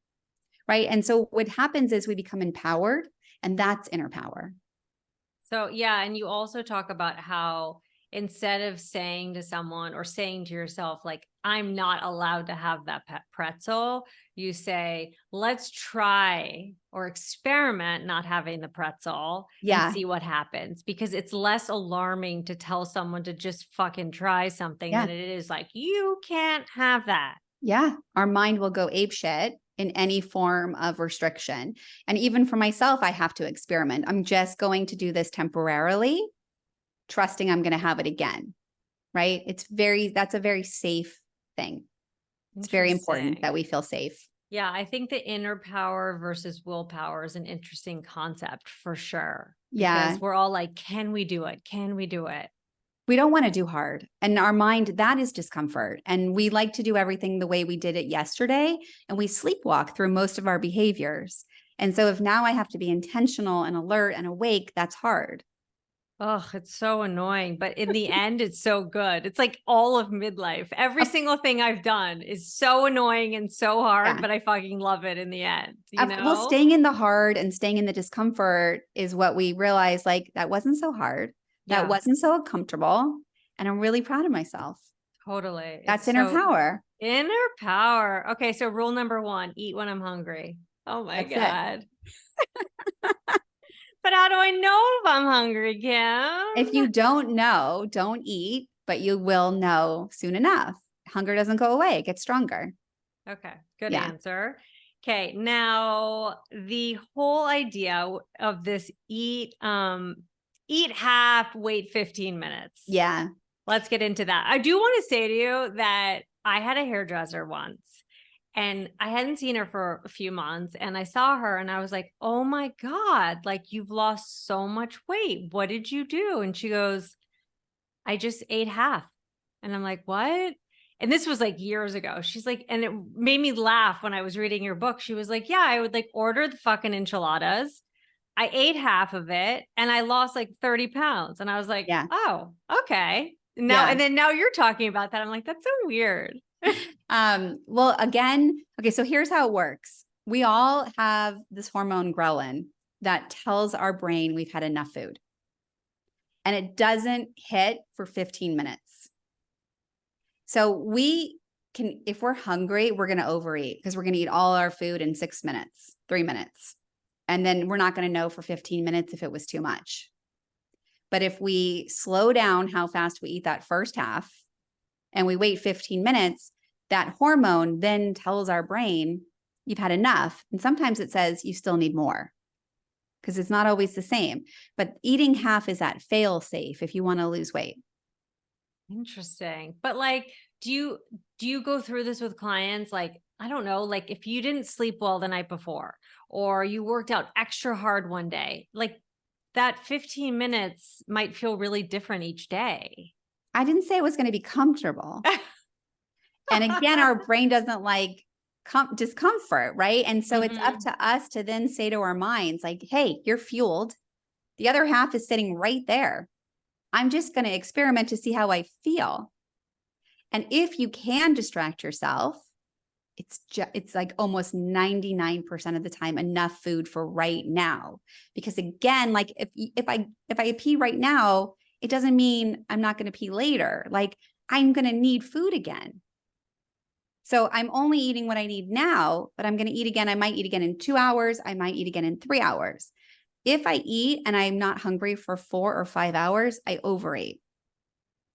Right? And so what happens is we become empowered, and that's inner power. So, yeah. And you also talk about how instead of saying to someone or saying to yourself, like, I'm not allowed to have that pretzel, you say, let's try or experiment not having the pretzel and see what happens, because it's less alarming to tell someone to just fucking try something than it is like, you can't have that. Yeah. Our mind will go apeshit in any form of restriction. And even for myself, I have to experiment. I'm just going to do this temporarily, trusting I'm going to have it again. Right? That's a very safe thing. It's very important that we feel safe. Yeah. I think the inner power versus willpower is an interesting concept for sure. Because we're all like, can we do it? Can we do it? We don't want to do hard. And our mind, that is discomfort. And we like to do everything the way we did it yesterday. And we sleepwalk through most of our behaviors. And so if now I have to be intentional and alert and awake, that's hard. Oh, it's so annoying. But in the end, it's so good. It's like all of midlife. Every single thing I've done is so annoying and so hard, but I fucking love it in the end. You know? Well, staying in the hard and staying in the discomfort is what we realize, like, that wasn't so hard. That wasn't so comfortable. And I'm really proud of myself. Totally. That's inner power. Inner power. Okay. So rule number 1, eat when I'm hungry. Oh my God. But how do I know if I'm hungry, Kim? If you don't know, don't eat, but you will know soon enough. Hunger doesn't go away. It gets stronger. Okay, good Yeah. answer. Okay, now the whole idea of this eat half, wait 15 minutes. Yeah. Let's get into that. I do want to say to you that I had a hairdresser once and I hadn't seen her for a few months and I saw her and I was like, "Oh my God, like you've lost so much weight. What did you do?" And she goes, "I just ate half." And I'm like, "What?" And this was like years ago. She's like, and it made me laugh when I was reading your book. She was like, "Yeah, I would like order the fucking enchiladas. I ate half of it and I lost like 30 pounds." And I was like, Yeah. "Oh, okay." Now, Yeah. and then now you're talking about that. I'm like, that's so weird. Well, again, okay, so here's how it works. We all have this hormone ghrelin that tells our brain we've had enough food. And it doesn't hit for 15 minutes. So we can, if we're hungry, we're going to overeat because we're going to eat all our food in 6 minutes, 3 minutes. And then we're not going to know for 15 minutes if it was too much. But if we slow down how fast we eat that first half and we wait 15 minutes, that hormone then tells our brain you've had enough. And sometimes it says you still need more because it's not always the same. But eating half is that fail safe if you want to lose weight. Interesting. But like, do you go through this with clients? Like, I don't know, like if you didn't sleep well the night before, or you worked out extra hard one day, like that 15 minutes might feel really different each day. I didn't say it was going to be comfortable. And again, our brain doesn't like discomfort, right? And so it's up to us to then say to our minds, like, hey, you're fueled. The other half is sitting right there. I'm just going to experiment to see how I feel. And if you can distract yourself, it's like almost 99% of the time enough food for right now. Because again, like if I pee right now, it doesn't mean I'm not going to pee later. Like I'm going to need food again. So I'm only eating what I need now, but I'm going to eat again. I might eat again in 2 hours. I might eat again in 3 hours. If I eat and I'm not hungry for 4 or 5 hours, I overeat.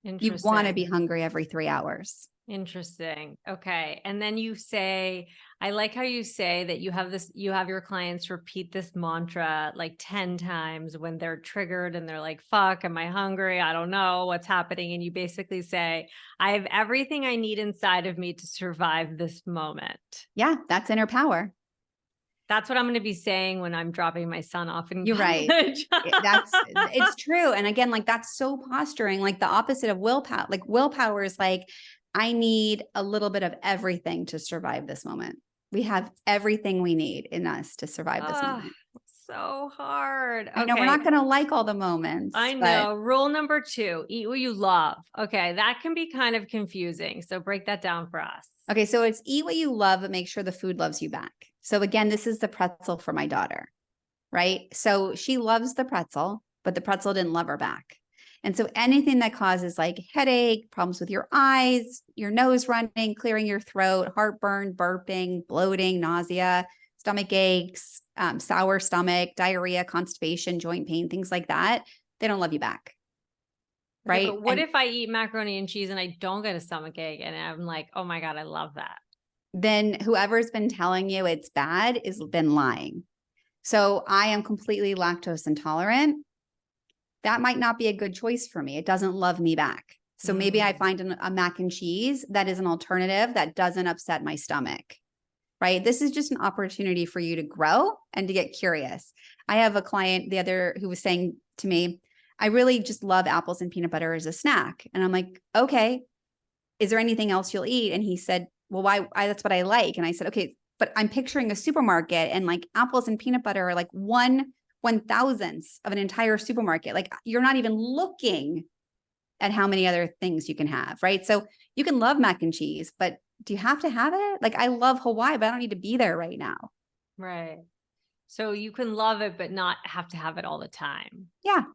You want to be hungry every 3 hours. Interesting. Okay. And then you say, I like how you say that you have your clients repeat this mantra like 10 times when they're triggered and they're like, fuck, am I hungry? I don't know what's happening. And you basically say, I have everything I need inside of me to survive this moment. Yeah, that's inner power. That's what I'm going to be saying when I'm dropping my son off in You're college. right. It's true. And again, like that's so posturing, like the opposite of willpower. Like willpower is like, I need a little bit of everything to survive this moment. We have everything we need in us to survive this moment. So hard. I know we're not going to like all the moments. I know. Rule number 2, eat what you love. Okay. That can be kind of confusing. So break that down for us. Okay. So it's eat what you love, but make sure the food loves you back. So again, this is the pretzel for my daughter, right? So she loves the pretzel, but the pretzel didn't love her back. And so anything that causes like headache, problems with your eyes, your nose running, clearing your throat, heartburn, burping, bloating, nausea, stomach aches, sour stomach, diarrhea, constipation, joint pain, things like that, they don't love you back. Right. Okay, but what if I eat macaroni and cheese and I don't get a stomach ache and I'm like, oh my God, I love that. Then whoever's been telling you it's bad has been lying. So I am completely lactose intolerant. That might not be a good choice for me. It doesn't love me back. So maybe I find a mac and cheese that is an alternative that doesn't upset my stomach, right? This is just an opportunity for you to grow and to get curious. I have a client who was saying to me, I really just love apples and peanut butter as a snack. And I'm like, okay, is there anything else you'll eat? And he said, well, why? That's what I like. And I said, okay, but I'm picturing a supermarket and like apples and peanut butter are like 1/1000th of an entire supermarket. Like you're not even looking at how many other things you can have, right? So you can love mac and cheese, but do you have to have it? Like I love Hawaii, but I don't need to be there right now. Right. So you can love it, but not have to have it all the time. Yeah.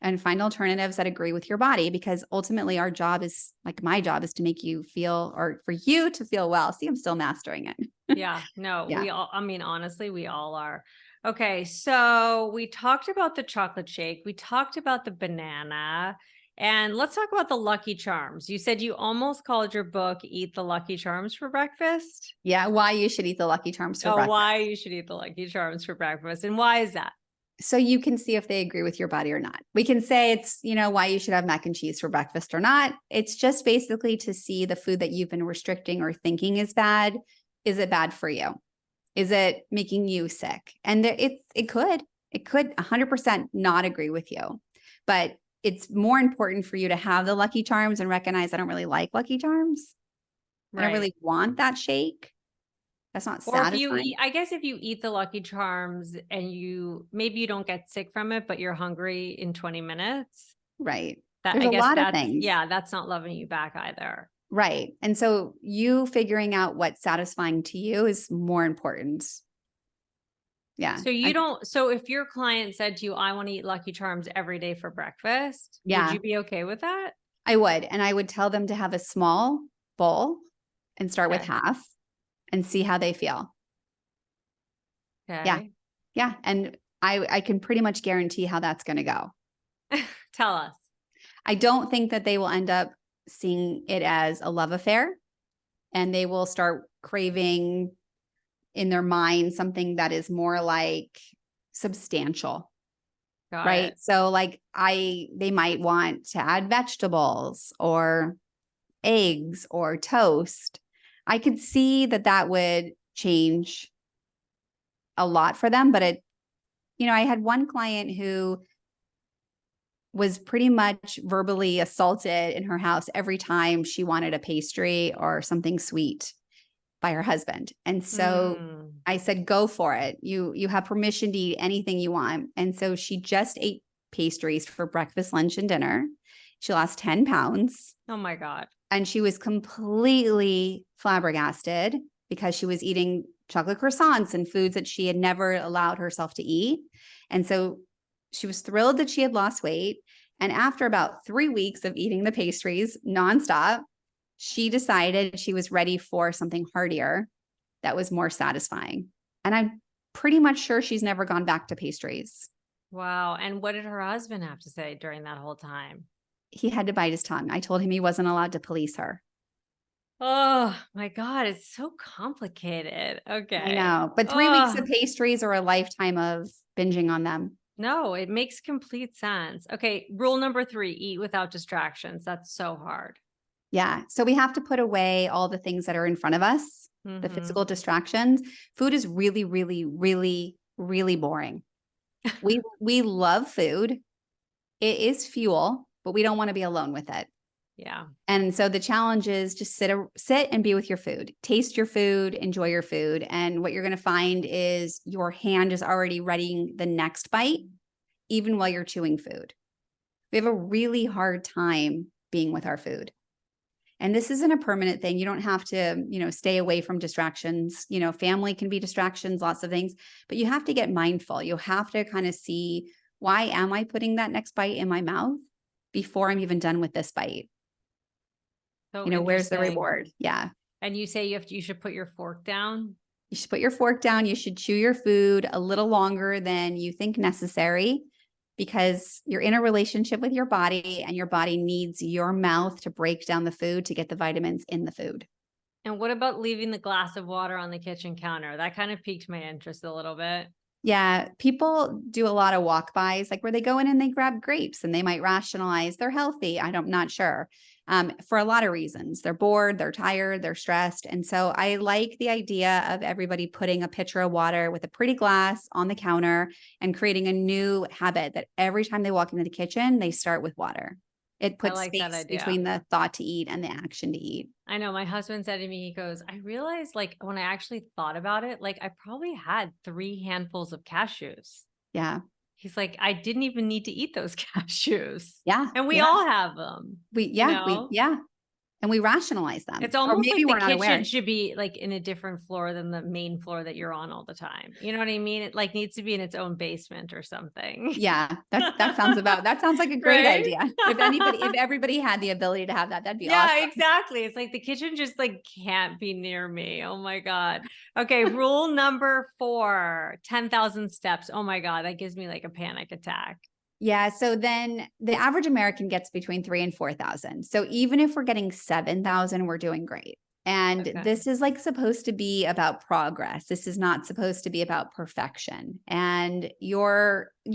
And find alternatives that agree with your body, because ultimately our job is like my job is to make you feel, or for you to feel well. See, I'm still mastering it. Yeah, no, Yeah. we all, I mean, honestly, we all are. Okay, so we talked about the chocolate shake. We talked about the banana. And let's talk about the Lucky Charms. You said you almost called your book Eat the Lucky Charms for breakfast. Yeah, why you should eat the Lucky Charms for Oh, breakfast. why you should eat the Lucky Charms for breakfast. And why is that? So you can see if they agree with your body or not. We can say it's, why you should have mac and cheese for breakfast or not. It's just basically to see the food that you've been restricting or thinking is bad. Is it bad for you? Is it making you sick? And it could 100% not agree with you, but it's more important for you to have the Lucky Charms and recognize I don't really like Lucky Charms. I don't really want that shake. That's not Or if satisfying. you eat, I guess if you eat the Lucky Charms and maybe you don't get sick from it, but you're hungry in 20 minutes. Right. There's a lot of things. Yeah, that's not loving you back either. Right. And so you figuring out what's satisfying to you is more important. Yeah. So if your client said to you, I want to eat Lucky Charms every day for breakfast, would you be okay with that? I would. And I would tell them to have a small bowl and start with half and see how they feel. Okay. Yeah. Yeah. And I can pretty much guarantee how that's going to go. Tell us. I don't think that they will end up seeing it as a love affair, and they will start craving in their mind something that is more like substantial. Right. So like they might want to add vegetables or eggs or toast. I could see that would change a lot for them. But I had one client who was pretty much verbally assaulted in her house every time she wanted a pastry or something sweet by her husband. And so I said, go for it. You have permission to eat anything you want. And so she just ate pastries for breakfast, lunch, and dinner. She lost 10 pounds. Oh my God. And she was completely flabbergasted because she was eating chocolate croissants and foods that she had never allowed herself to eat. And so she was thrilled that she had lost weight. And after about 3 weeks of eating the pastries nonstop, she decided she was ready for something heartier that was more satisfying. And I'm pretty much sure she's never gone back to pastries. Wow. And what did her husband have to say during that whole time? He had to bite his tongue. I told him he wasn't allowed to police her. Oh my God. It's so complicated. Okay. I know. But 3 weeks of pastries or a lifetime of binging on them. No, it makes complete sense. Okay. Rule number 3, eat without distractions. That's so hard. Yeah. So we have to put away all the things that are in front of us, the physical distractions. Food is really, really, really, really boring. We love food. It is fuel, but we don't want to be alone with it. Yeah. And so the challenge is just sit and be with your food, taste your food, enjoy your food. And what you're going to find is your hand is already readying the next bite, even while you're chewing food. We have a really hard time being with our food. And this isn't a permanent thing. You don't have to, stay away from distractions. Family can be distractions, lots of things, but you have to get mindful. You have to kind of see, why am I putting that next bite in my mouth before I'm even done with this bite? So where's the reward? Yeah. And you say you should put your fork down? You should put your fork down. You should chew your food a little longer than you think necessary, because you're in a relationship with your body and your body needs your mouth to break down the food to get the vitamins in the food. And what about leaving the glass of water on the kitchen counter? That kind of piqued my interest a little bit. Yeah. People do a lot of walk-bys, like where they go in and they grab grapes and they might rationalize they're healthy. I'm not sure. For a lot of reasons. They're bored, they're tired, they're stressed. And so I like the idea of everybody putting a pitcher of water with a pretty glass on the counter and creating a new habit that every time they walk into the kitchen, they start with water. It puts space between the thought to eat and the action to eat. I know. My husband said to me, he goes, I realized when I actually thought about it, I probably had 3 handfuls of cashews. Yeah. He's like, I didn't even need to eat those cashews. Yeah. And we all have them. Yeah. and we rationalize them. It's Or almost maybe like we're the not aware. kitchen should be like in a different floor than the main floor that you're on all the time. You know what I mean? It like needs to be in its own basement or something. Yeah, that sounds like a great Right? idea. If everybody had the ability to have that, that'd be Yeah, awesome. exactly. It's like the kitchen just like can't be near me. Oh my God. Okay. Rule number 4, 10,000 steps. Oh my God. That gives me like a panic attack. Yeah. So then the average American gets between 3,000 and 4,000. So even if we're getting 7,000, we're doing great. And Okay. this is like supposed to be about progress. This is not supposed to be about perfection. And you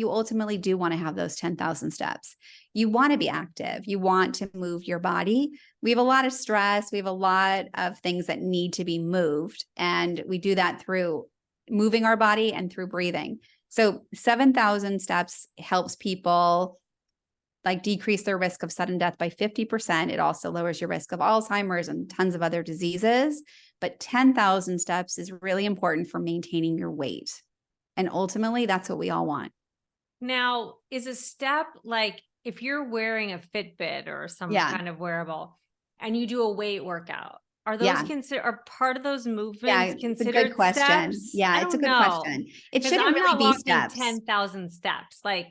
ultimately do want to have those 10,000 steps. You want to be active. You want to move your body. We have a lot of stress. We have a lot of things that need to be moved. And we do that through moving our body and through breathing. So 7,000 steps helps people like decrease their risk of sudden death by 50%. It also lowers your risk of Alzheimer's and tons of other diseases. But 10,000 steps is really important for maintaining your weight. And ultimately, that's what we all want. Now, is a step like if you're wearing a Fitbit or some kind of wearable and you do a weight workout, are those are part of those movements It's a good considered question. steps? Yeah, I it's a don't good know. question. It 'Cause shouldn't I'm really not be walking steps. 10,000 steps. Like,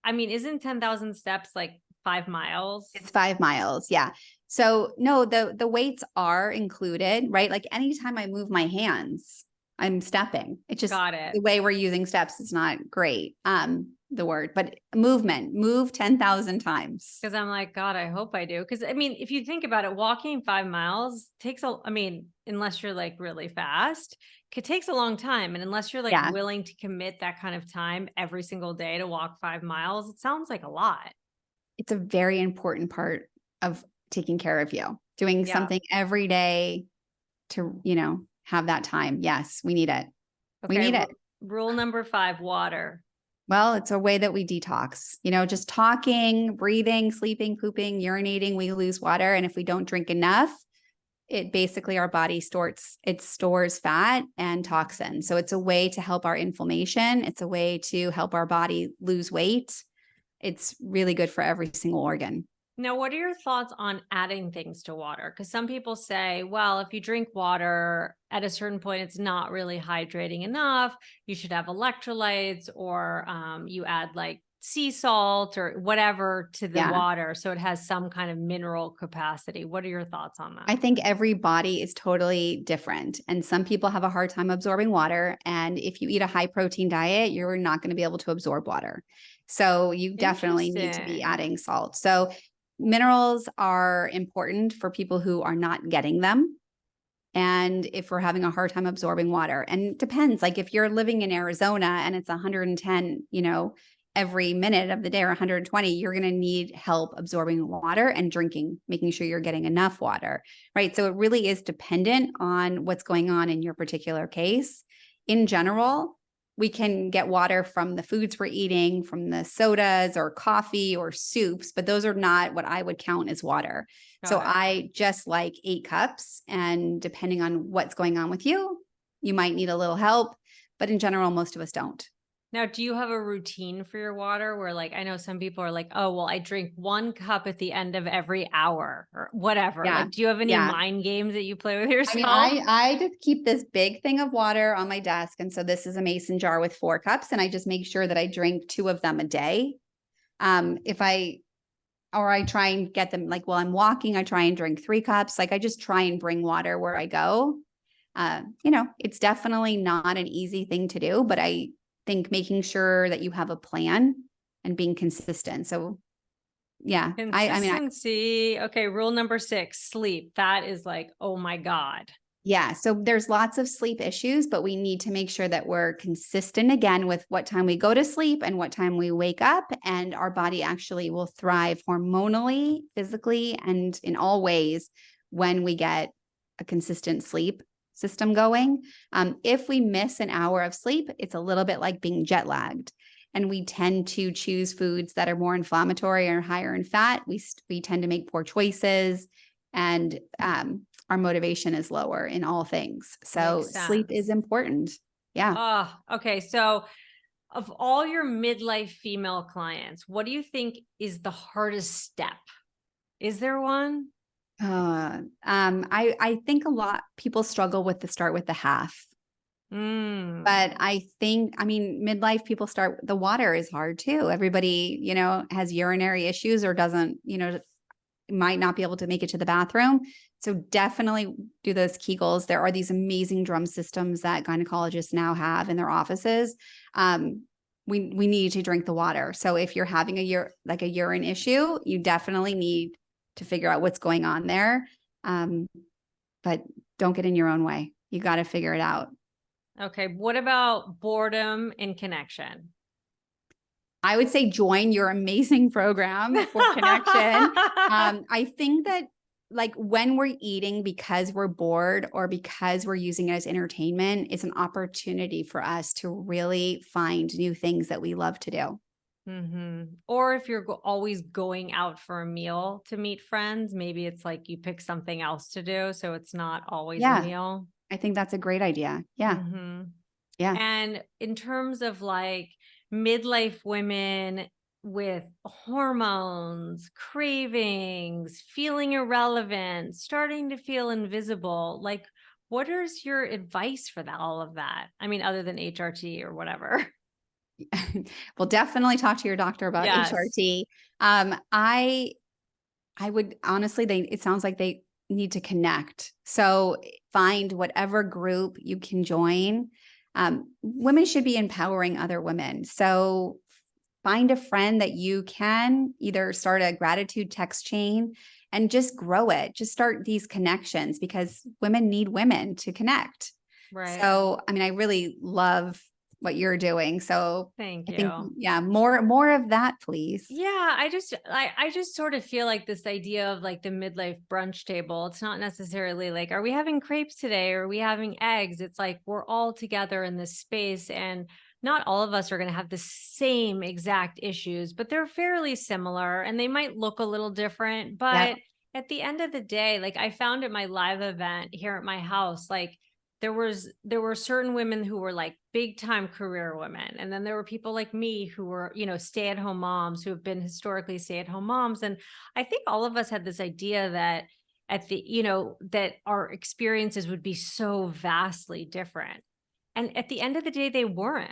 I mean, isn't 10,000 steps like 5 miles? It's 5 miles. Yeah. So no, the weights are included, right? Like anytime I move my hands, I'm stepping. It's just Got it. the way we're using steps is not great. The word, but move 10,000 times. Because I'm like, God, I hope I do. Because I mean, if you think about it, walking 5 miles takes unless you're like really fast, it takes a long time. And unless you're like willing to commit that kind of time every single day to walk 5 miles, it sounds like a lot. It's a very important part of taking care of you, doing something every day to, have that time. Yes, we need it. Okay. We need it. Rule number 5, water. Well, it's a way that we detox, just talking, breathing, sleeping, pooping, urinating, we lose water. And if we don't drink enough, it basically our body stores fat and toxins. So it's a way to help our inflammation. It's a way to help our body lose weight. It's really good for every single organ. Now, what are your thoughts on adding things to water? Because some people say, well, if you drink water at a certain point, it's not really hydrating enough. You should have electrolytes, or you add like sea salt or whatever to the water, so it has some kind of mineral capacity. What are your thoughts on that? I think every body is totally different. And some people have a hard time absorbing water. And if you eat a high protein diet, you're not going to be able to absorb water. So you definitely need to be adding salt. So minerals are important for people who are not getting them. And if we're having a hard time absorbing water, and it depends, like if you're living in Arizona and it's 110, every minute of the day, or 120, you're going to need help absorbing water and drinking, making sure you're getting enough water, right? So it really is dependent on what's going on in your particular case. In general, we can get water from the foods we're eating, from the sodas or coffee or soups, but those are not what I would count as water. So I just like 8 cups, and depending on what's going on with you, you might need a little help, but in general, most of us don't. Now, do you have a routine for your water where, like, I know some people are like, oh, well, I drink 1 cup at the end of every hour or whatever. Yeah. Like, do you have any mind games that you play with yourself? I just keep this big thing of water on my desk. And so this is a mason jar with 4 cups, and I just make sure that I drink 2 of them a day. I try and get them, like while I'm walking, I try and drink 3 cups. Like I just try and bring water where I go. It's definitely not an easy thing to do, but I think making sure that you have a plan and being consistent. So yeah, consistency. Okay. Rule number 6, sleep. That is like, oh my God. Yeah. So there's lots of sleep issues, but we need to make sure that we're consistent again with what time we go to sleep and what time we wake up. And our body actually will thrive hormonally, physically, and in all ways when we get a consistent sleep system going. If we miss an hour of sleep, it's a little bit like being jet lagged. And we tend to choose foods that are more inflammatory or higher in fat. We tend to make poor choices, and our motivation is lower in all things. So sleep is important. Yeah. Oh, okay. So of all your midlife female clients, what do you think is the hardest step? Is there one? I think a lot people struggle with the start with the half. Mm. But I think, I mean, midlife people start, the water is hard too. Everybody, has urinary issues or doesn't, might not be able to make it to the bathroom. So definitely do those Kegels. There are these amazing drum systems that gynecologists now have in their offices. We need to drink the water. So if you're having a urine issue, you definitely need to figure out what's going on there. But don't get in your own way. You got to figure it out. Okay. What about boredom and connection? I would say join your amazing program for connection. I think that like when we're eating because we're bored or because we're using it as entertainment, it's an opportunity for us to really find new things that we love to do. Mm-hmm. Or if you're always going out for a meal to meet friends, maybe it's like you pick something else to do. So it's not always a meal. I think that's a great idea. Yeah. Mm-hmm. Yeah. And in terms of like midlife women with hormones, cravings, feeling irrelevant, starting to feel invisible, like what is your advice for all of that? I mean, other than HRT or whatever. Well, definitely talk to your doctor about Yes. HRT. I would honestly, it sounds like they need to connect. So find whatever group you can join. Women should be empowering other women. So find a friend that you can either start a gratitude text chain and just grow it. Just start these connections because women need women to connect. Right. So, I mean, I really love what you're doing. So Thank I you. think, yeah, more of that, please. Yeah, I just sort of feel like this idea of like the midlife brunch table. It's not necessarily like, are we having crepes today? Or are we having eggs? It's like we're all together in this space, and not all of us are going to have the same exact issues, but they're fairly similar and they might look a little different. But at the end of the day, like I found at my live event here at my house, like there were certain women who were like big time career women, and then there were people like me who were stay-at-home moms who have been historically stay-at-home moms. And I think all of us had this idea that that our experiences would be so vastly different, and at the end of the day they weren't.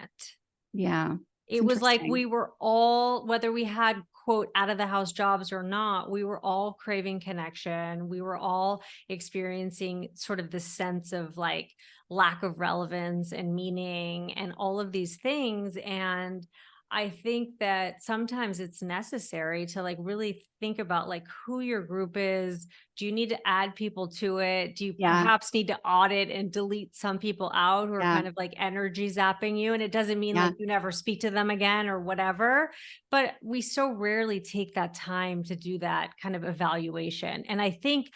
Yeah. It was like we were all, whether we had quote out of the house jobs or not, we were all craving connection. We were all experiencing sort of this sense of like lack of relevance and meaning and all of these things. And I think that sometimes it's necessary to like really think about like who your group is. Do you need to add people to it? Do you perhaps need to audit and delete some people out who are kind of like energy zapping you? And it doesn't mean like you never speak to them again or whatever, but we so rarely take that time to do that kind of evaluation. And I think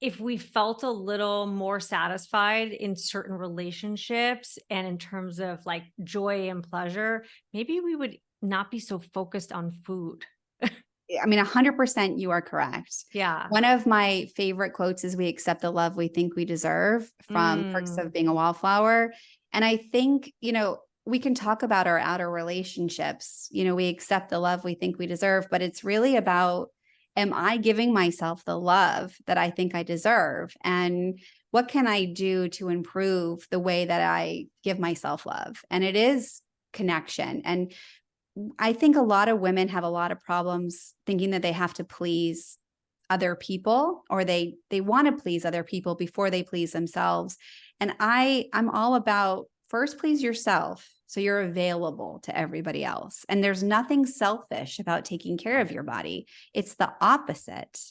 if we felt a little more satisfied in certain relationships and in terms of like joy and pleasure, maybe we would not be so focused on food. I mean, 100% you are correct. Yeah. One of my favorite quotes is we accept the love we think we deserve from Perks of Being a Wallflower. And I think, we can talk about our outer relationships. We accept the love we think we deserve, but it's really about, am I giving myself the love that I think I deserve? And what can I do to improve the way that I give myself love? And it is connection. And I think a lot of women have a lot of problems thinking that they have to please other people, or they want to please other people before they please themselves. And I'm all about first please yourself so you're available to everybody else. And there's nothing selfish about taking care of your body. It's the opposite.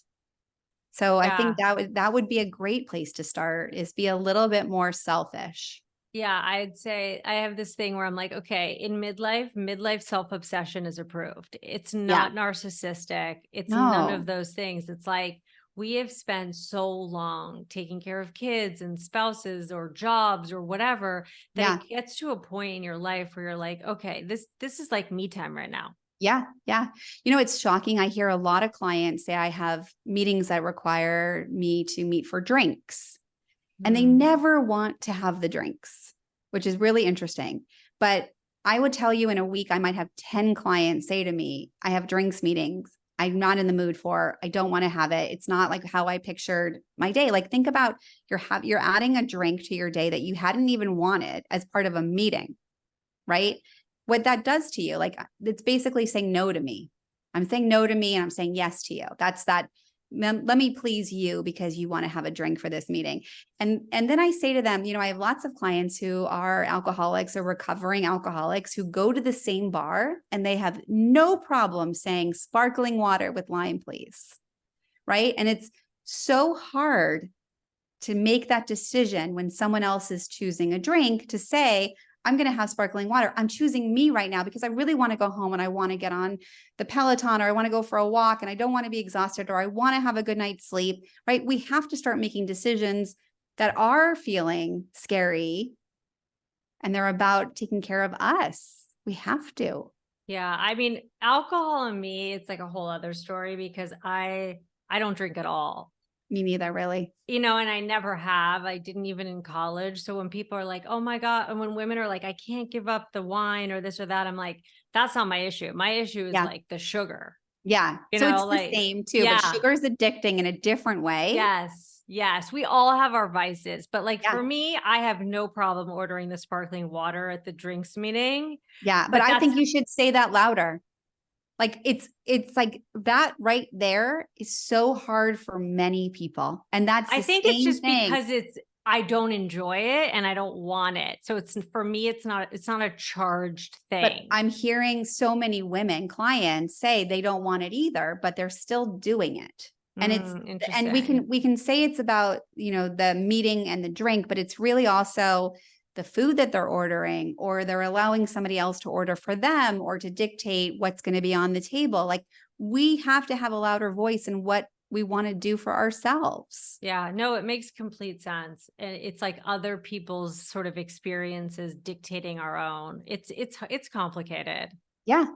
So I think that would be a great place to start, is be a little bit more selfish. Yeah, I'd say I have this thing where I'm like, okay, in midlife self-obsession is approved. It's not narcissistic. It's none of those things. It's like we have spent so long taking care of kids and spouses or jobs or whatever that it gets to a point in your life where you're like, okay, this is like me time right now. Yeah. Yeah. It's shocking. I hear a lot of clients say I have meetings that require me to meet for drinks. And they never want to have the drinks, which is really interesting. But I would tell you in a week, I might have 10 clients say to me, I have drinks meetings I'm not in the mood for, I don't want to have it. It's not like how I pictured my day. Like think about you're adding a drink to your day that you hadn't even wanted as part of a meeting, right? What that does to you, like it's basically saying no to me. I'm saying no to me and I'm saying yes to you. That's that. Let me please you because you want to have a drink for this meeting. And then I say to them, you know, I have lots of clients who are alcoholics or recovering alcoholics who go to the same bar and they have no problem saying sparkling water with lime, please. Right. And it's so hard to make that decision when someone else is choosing a drink to say, I'm going to have sparkling water. I'm choosing me right now because I really want to go home and I want to get on the Peloton or I want to go for a walk and I don't want to be exhausted or I want to have a good night's sleep, right? We have to start making decisions that are feeling scary and they're about taking care of us. We have to. Yeah. I mean, alcohol and me, it's like a whole other story because I don't drink at all. Me neither, really. You know, and I never have. I didn't even in college. So when people are like, oh my God, and when women are like, I can't give up the wine or this or that, I'm like, that's not my issue. My issue is like the sugar. Yeah. You So know, it's like, the same too, but sugar is addicting in a different way. Yes. Yes. We all have our vices, but like for Yeah. me, I have no problem ordering the sparkling water at the drinks meeting. Yeah. But I think you should say that louder. Like it's like that right there is so hard for many people. And that's I the think it's same just thing. because I don't enjoy it and I don't want it. So it's for me, it's not a charged thing. But I'm hearing so many women clients say they don't want it either, but they're still doing it. And and we can say it's about, you know, the meeting and the drink, but it's really also the food that they're ordering, or they're allowing somebody else to order for them or to dictate what's going to be on the table. Like we have to have a louder voice in what we want to do for ourselves. Yeah, no, it makes complete sense. And it's like other people's sort of experiences dictating our own. It's complicated. Yeah.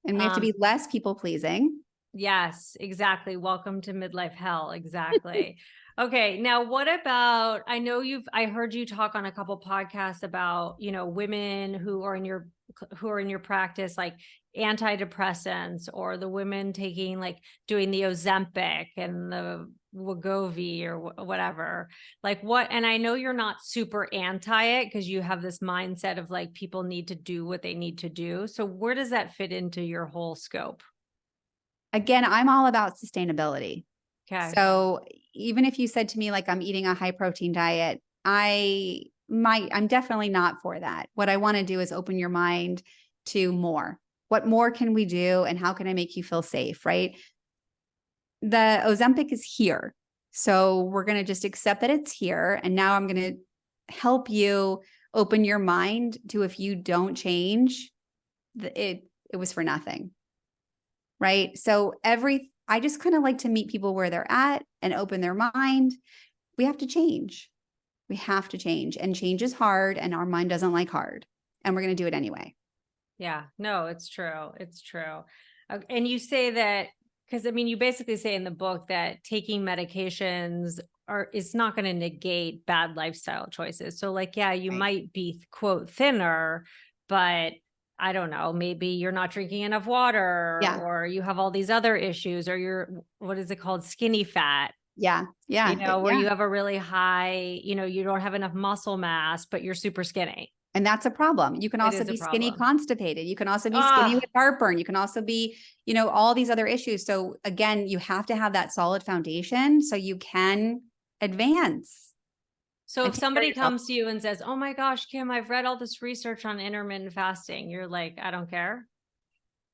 And we have to be less people pleasing. Yes, exactly. Welcome to midlife hell. Exactly. Okay. Now, what about, I heard you talk on a couple podcasts about, you know, women who are in your practice, like antidepressants, or the women taking, like doing the Ozempic and the Wegovy or whatever, like what, and I know you're not super anti it because you have this mindset of like, people need to do what they need to do. So where does that fit into your whole scope? Again, I'm all about sustainability. Okay. So even if you said to me, like, I'm eating a high protein diet, I'm definitely not for that. What I want to do is open your mind to more. What more can we do? And how can I make you feel safe? Right. The Ozempic is here. So we're going to just accept that it's here. And now I'm going to help you open your mind to, if you don't change, it was for nothing. Right. So I just kind of like to meet people where they're at and open their mind. We have to change. We have to change, and change is hard, and our mind doesn't like hard, and we're going to do it anyway. Yeah, no, it's true. It's true. And you say that, because I mean, you basically say in the book that taking medications is not going to negate bad lifestyle choices. So like, yeah, you might be quote thinner, but I don't know, maybe you're not drinking enough water, or you have all these other issues, or you're, what is it called? Skinny fat. Yeah. Yeah. You know, where you have a really high, you know, you don't have enough muscle mass, but you're super skinny. And that's a problem. You can also be skinny constipated. You can also be skinny with heartburn. You can also be, you know, all these other issues. So again, you have to have that solid foundation so you can advance. So if somebody comes to you and says, oh my gosh, Kim, I've read all this research on intermittent fasting, you're like, I don't care.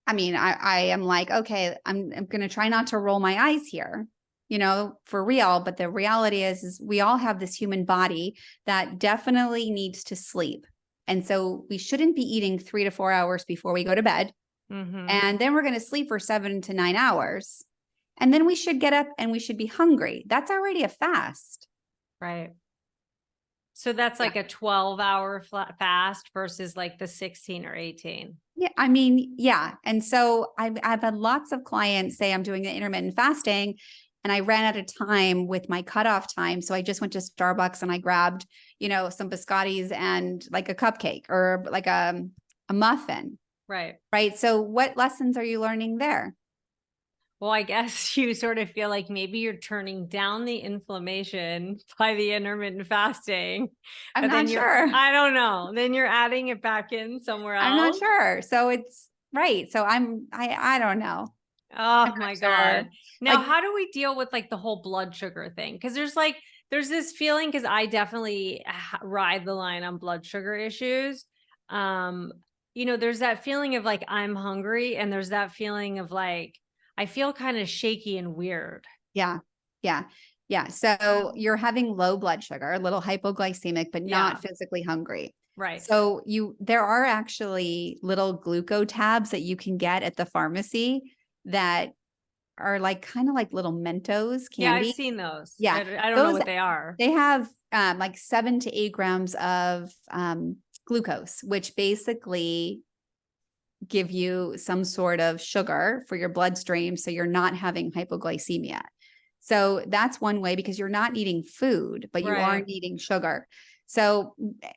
I mean, I am like, okay, I'm going to try not to roll my eyes here, you know, for real. But the reality is we all have this human body that definitely needs to sleep. And so we shouldn't be eating 3 to 4 hours before we go to bed. Mm-hmm. And then we're going to sleep for 7 to 9 hours. And then we should get up and we should be hungry. That's already a fast. Right. So that's like a 12-hour fast versus like the 16 or 18. Yeah. I mean, yeah. And so I've had lots of clients say I'm doing the intermittent fasting, and I ran out of time with my cutoff time. So I just went to Starbucks and I grabbed, you know, some biscottis and like a cupcake or like a muffin. Right. Right. So what lessons are you learning there? Well, I guess you sort of feel like maybe you're turning down the inflammation by the intermittent fasting, I'm but not then sure. I don't know, then you're adding it back in somewhere I'm not else. sure. So it's right. So I don't know. I'm Oh not my sure. God. Now, Like, how do we deal with like the whole blood sugar thing? Because there's this feeling, because I definitely ride the line on blood sugar issues. Um, there's that feeling of like I'm hungry, and there's that feeling of like I feel kind of shaky and weird. yeah, yeah, yeah. So you're having low blood sugar, a little hypoglycemic, but Yeah, not physically hungry. right. So there are actually little glucose tabs that you can get at the pharmacy that are like kind of like little Mentos Yeah, I've candy. seen those. Yeah, I don't know those what they are. they have like 7 to 8 grams of glucose, which basically give you some sort of sugar for your bloodstream, so you're not having hypoglycemia. So that's one way, because you're not needing food, but you are Right. needing sugar. So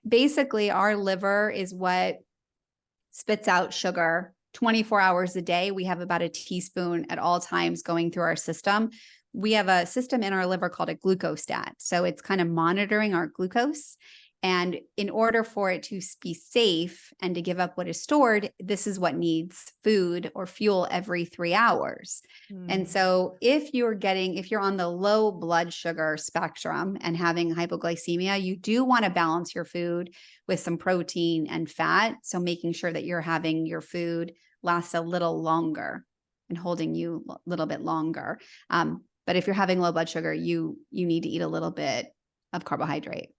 basically, our liver is what spits out sugar 24 hours a day. We have about a teaspoon at all times going through our system. We have a system in our liver called a glucostat. So it's kind of monitoring our glucose. And in order for it to be safe and to give up what is stored, this is what needs food or fuel every 3 hours. And Hmm. so if you're on the low blood sugar spectrum and having hypoglycemia, you do want to balance your food with some protein and fat. So making sure that you're having your food last a little longer and holding you a little bit longer. But if you're having low blood sugar, you need to eat a little bit of carbohydrate.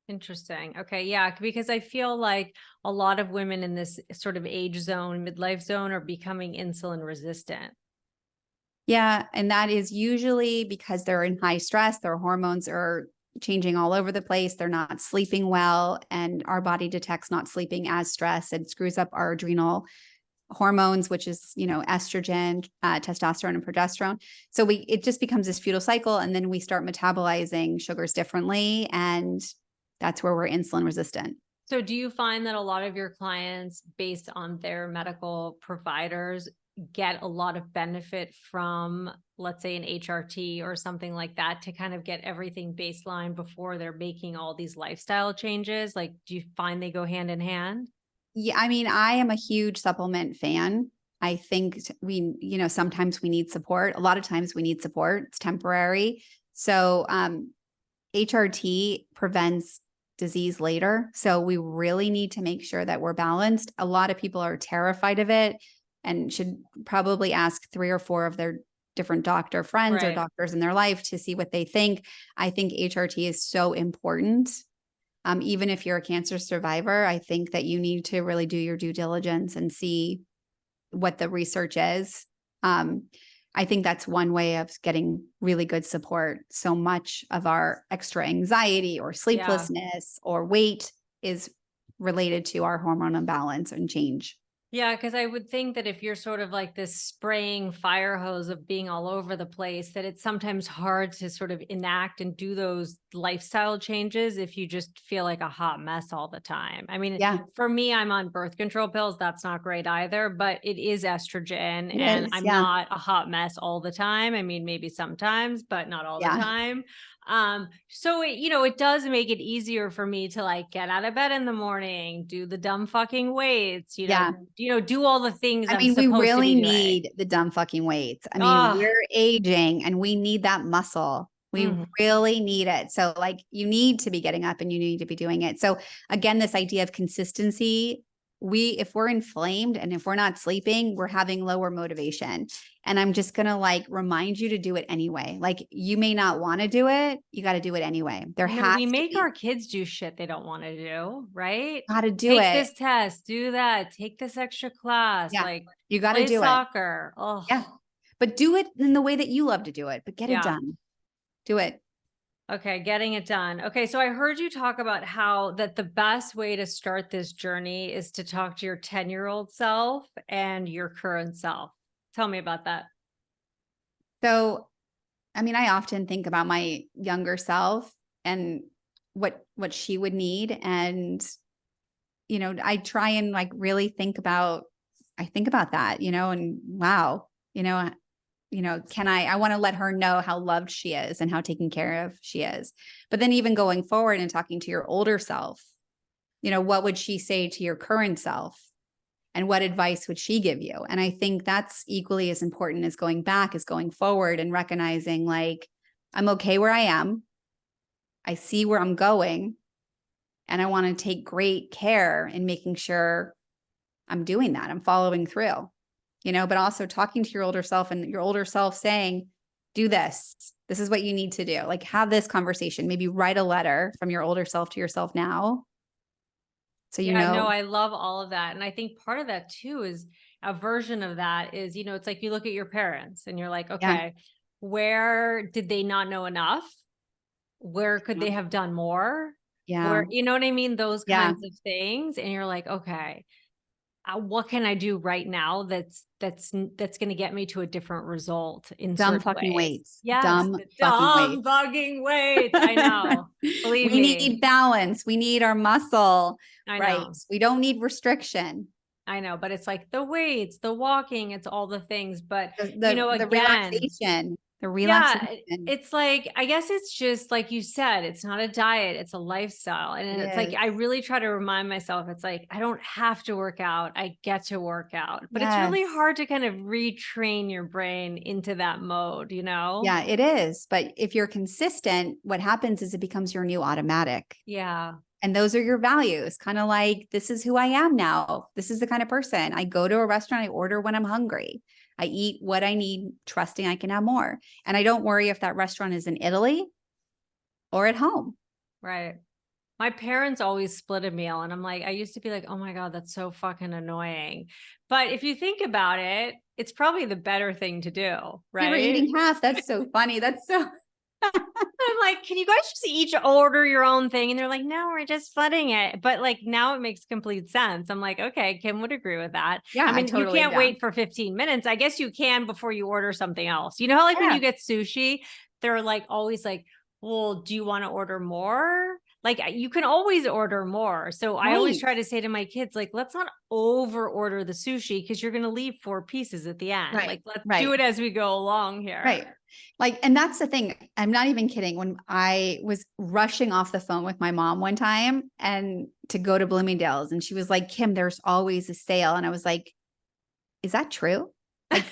Interesting. Okay. Yeah. Because I feel like a lot of women in this sort of age zone, midlife zone, are becoming insulin resistant. Yeah. And that is usually because they're in high stress, their hormones are changing all over the place. They're not sleeping well, and our body detects not sleeping as stress. It screws up our adrenal hormones, which is, estrogen, testosterone, and progesterone. So it just becomes this futile cycle. And then we start metabolizing sugars differently. And that's where we're insulin resistant. So do you find that a lot of your clients, based on their medical providers, get a lot of benefit from, let's say, an HRT or something like that, to kind of get everything baseline before they're making all these lifestyle changes? Like, do you find they go hand in hand? Yeah. I mean, I am a huge supplement fan. I think sometimes we need support. A lot of times we need support. It's temporary. So, HRT prevents disease later. So we really need to make sure that we're balanced. A lot of people are terrified of it and should probably ask 3 or 4 of their different doctor friends or Right. doctors in their life to see what they think. I think HRT is so important. Even if you're a cancer survivor, I think that you need to really do your due diligence and see what the research is. I think that's one way of getting really good support. So much of our extra anxiety or Yeah. sleeplessness or weight is related to our hormone imbalance and change. Yeah, because I would think that if you're sort of like this spraying fire hose of being all over the place, that it's sometimes hard to sort of enact and do those lifestyle changes if you just feel like a hot mess all the time. I mean, Yeah, for me, I'm on birth control pills. That's not great either, but it is estrogen, it and is. I'm Yeah. not a hot mess all the time. I mean, maybe sometimes, but not all the Yeah. time. So it does make it easier for me to like get out of bed in the morning, do the dumb fucking weights, Yeah. do all the things I I'm mean, we supposed to be really doing. need the dumb fucking weights. I mean, Oh, we're aging and we need that muscle. We really need it. So, like, you need to be getting up and you need to be doing it. So, again, this idea of consistency, if we're inflamed and if we're not sleeping, we're having lower motivation. And I'm just going to like remind you to do it anyway. Like, you may not want to do it. You got to do it anyway. There has we to make be, our kids do shit they don't want to do, right? got to do Take it. this test, do that, take this extra class, Yeah. like You got to play do it. soccer. Oh, Yeah. But do it in the way that you love to do it, but get it yeah. done. Do it. Okay, getting it done. Okay, so I heard you talk about how that the best way to start this journey is to talk to your 10-year-old self and your current self. Tell me about that. So, I mean, I often think about my younger self and what she would need. And, I try and like really I think about that, and wow, I want to let her know how loved she is and how taken care of she is. But then even going forward and talking to your older self, what would she say to your current self? And what advice would she give you? And I think that's equally as important as going back, as going forward and recognizing like, I'm okay where I am. I see where I'm going. And I want to take great care in making sure I'm doing that. I'm following through, but also talking to your older self and your older self saying, do this. This is what you need to do. Like have this conversation, maybe write a letter from your older self to yourself now. So, no, I love all of that. And I think part of that too is a version of that is, it's like you look at your parents and you're like, okay, where did they not know enough? Where could they have done more? Yeah. Where, you know what I mean? Those kinds of things. And you're like, okay, what can I do right now that's going to get me to a different result in dumb certain fucking ways? weights. Yes, Dumb fucking weights. I know. Believe we me. need balance. We need our muscle. I right. know. We don't need restriction. I know, but it's like the weights, the walking, it's all the things. But the again, relaxation. The relaxation. Yeah, it's like, I guess it's just like you said, it's not a diet, it's a lifestyle. And it's like, I really try to remind myself, it's like, I don't have to work out. I get to work out, but it's really hard to kind of retrain your brain into that mode, Yeah, it is. But if you're consistent, what happens is it becomes your new automatic. Yeah. And those are your values, kind of like, this is who I am now. This is the kind of person I go to a restaurant, I order when I'm hungry. I eat what I need, trusting I can have more. And I don't worry if that restaurant is in Italy or at home. Right. My parents always split a meal. And I'm like, I used to be like, oh my God, that's so fucking annoying. But if you think about it, it's probably the better thing to do, right? You were eating half. That's so funny. That's so... I'm like, can you guys just each order your own thing? And they're like, no, we're just splitting it. But like, now it makes complete sense. I'm like, okay, Kim would agree with that. Yeah, I mean, totally, you can't wait for 15 minutes. I guess you can before you order something else. You know how like when you get sushi, they're like always like, well, do you want to order more? Like you can always order more. So I always try to say to my kids, like, let's not over order the sushi because you're going to leave 4 pieces at the end. Like, let's do it as we go along here. Right. Like, and that's the thing. I'm not even kidding. When I was rushing off the phone with my mom one time and to go to Bloomingdale's, and she was like, Kim, there's always a sale. And I was like, is that true? Like,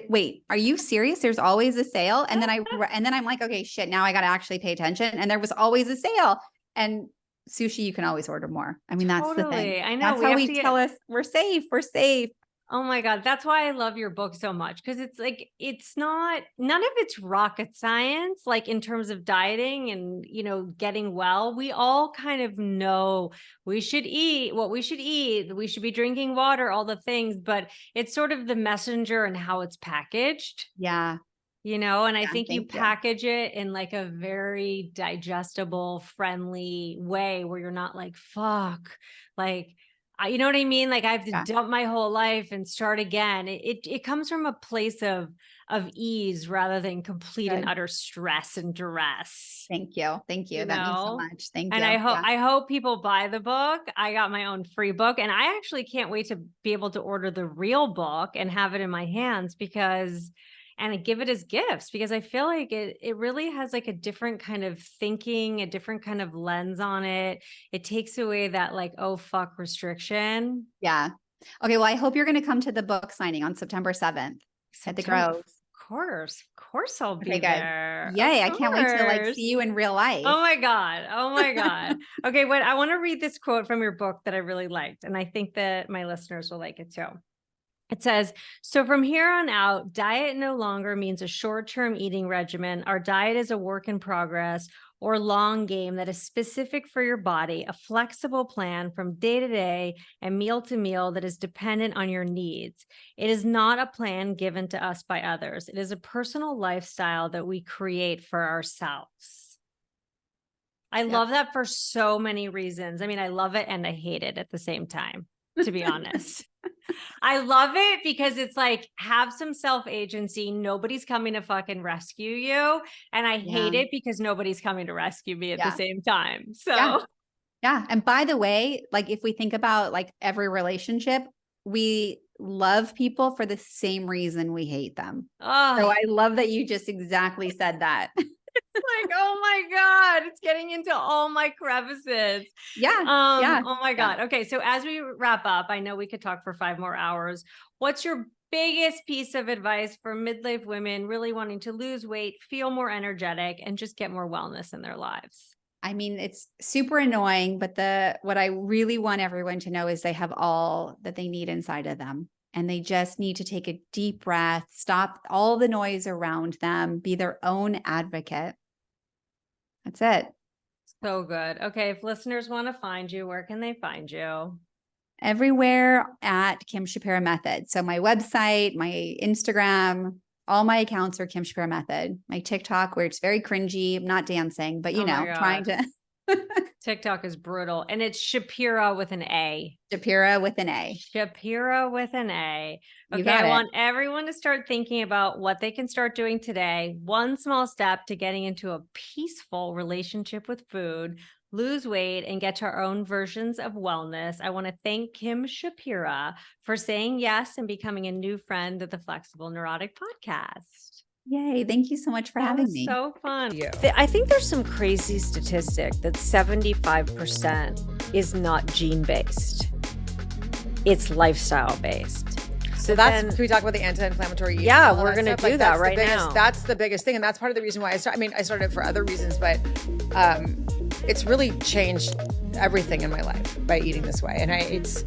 wait, are you serious? There's always a sale. And then I'm like, okay, shit, now I got to actually pay attention. And there was always a sale. And sushi, you can always order more. I mean, that's the thing. I know. That's how we tell us we're safe. We're safe. Oh my God. That's why I love your book so much. Cause it's like, none of it's rocket science, like in terms of dieting and, getting well. We all kind of know we should eat what we should eat. We should be drinking water, all the things, but it's sort of the messenger and how it's packaged. Yeah. And I think you package it in like a very digestible, friendly way where you're not like, fuck, like, you know what I mean? Like I have to dump my whole life and start again. It comes from a place of ease rather than complete and utter stress and duress. Thank you. Thank you. That means so much. Thank you. And I hope people buy the book. I got my own free book and I actually can't wait to be able to order the real book and have it in my hands and I give it as gifts because I feel like it really has like a different kind of thinking, a different kind of lens on it. It takes away that like, oh, fuck restriction. Yeah. Okay. Well, I hope you're going to come to the book signing on September 7th at the Grove. Of course I'll be there. Yay. I can't wait to like see you in real life. Oh my God. Okay. I want to read this quote from your book that I really liked. And I think that my listeners will like it too. It says, so from here on out, diet no longer means a short-term eating regimen. Our diet is a work in progress or long game that is specific for your body, a flexible plan from day to day and meal to meal that is dependent on your needs. It is not a plan given to us by others. It is a personal lifestyle that we create for ourselves. I love that for so many reasons. I mean, I love it and I hate it at the same time, to be honest. I love it because it's like, have some self-agency. Nobody's coming to fucking rescue you. And I hate it because nobody's coming to rescue me at the same time. So yeah. And by the way, like if we think about like every relationship, we love people for the same reason we hate them. Oh, So I love that you just exactly said that. like, oh my God, it's getting into all my crevices. Yeah. Oh my God. Okay. So as we wrap up, I know we could talk for 5 more hours. What's your biggest piece of advice for midlife women really wanting to lose weight, feel more energetic, and just get more wellness in their lives? I mean, it's super annoying, but what I really want everyone to know is they have all that they need inside of them. And they just need to take a deep breath, stop all the noise around them, be their own advocate. That's it. So good. Okay. If listeners want to find you, where can they find you? Everywhere at Kim Shapira Method. So my website, my Instagram, all my accounts are Kim Shapira Method. My TikTok, where it's very cringy. I'm not dancing, but Oh my trying God. to TikTok is brutal. And it's Shapira with an A. Shapira with an A. Shapira with an A. You Okay, got I it. want everyone to start thinking about what they can start doing today. One small step to getting into a peaceful relationship with food, lose weight, and get to our own versions of wellness. I want to thank Kim Shapira for saying yes and becoming a new friend of the Flexible Neurotic podcast. Yay. Thank you so much for That having was me. so fun. I think there's some crazy statistic that 75% is not gene-based. It's lifestyle-based. So can we talk about the anti-inflammatory eating? Yeah, we're going to do that right now. That's the biggest thing. And that's part of the reason why I started it for other reasons, but it's really changed everything in my life by eating this way. And it's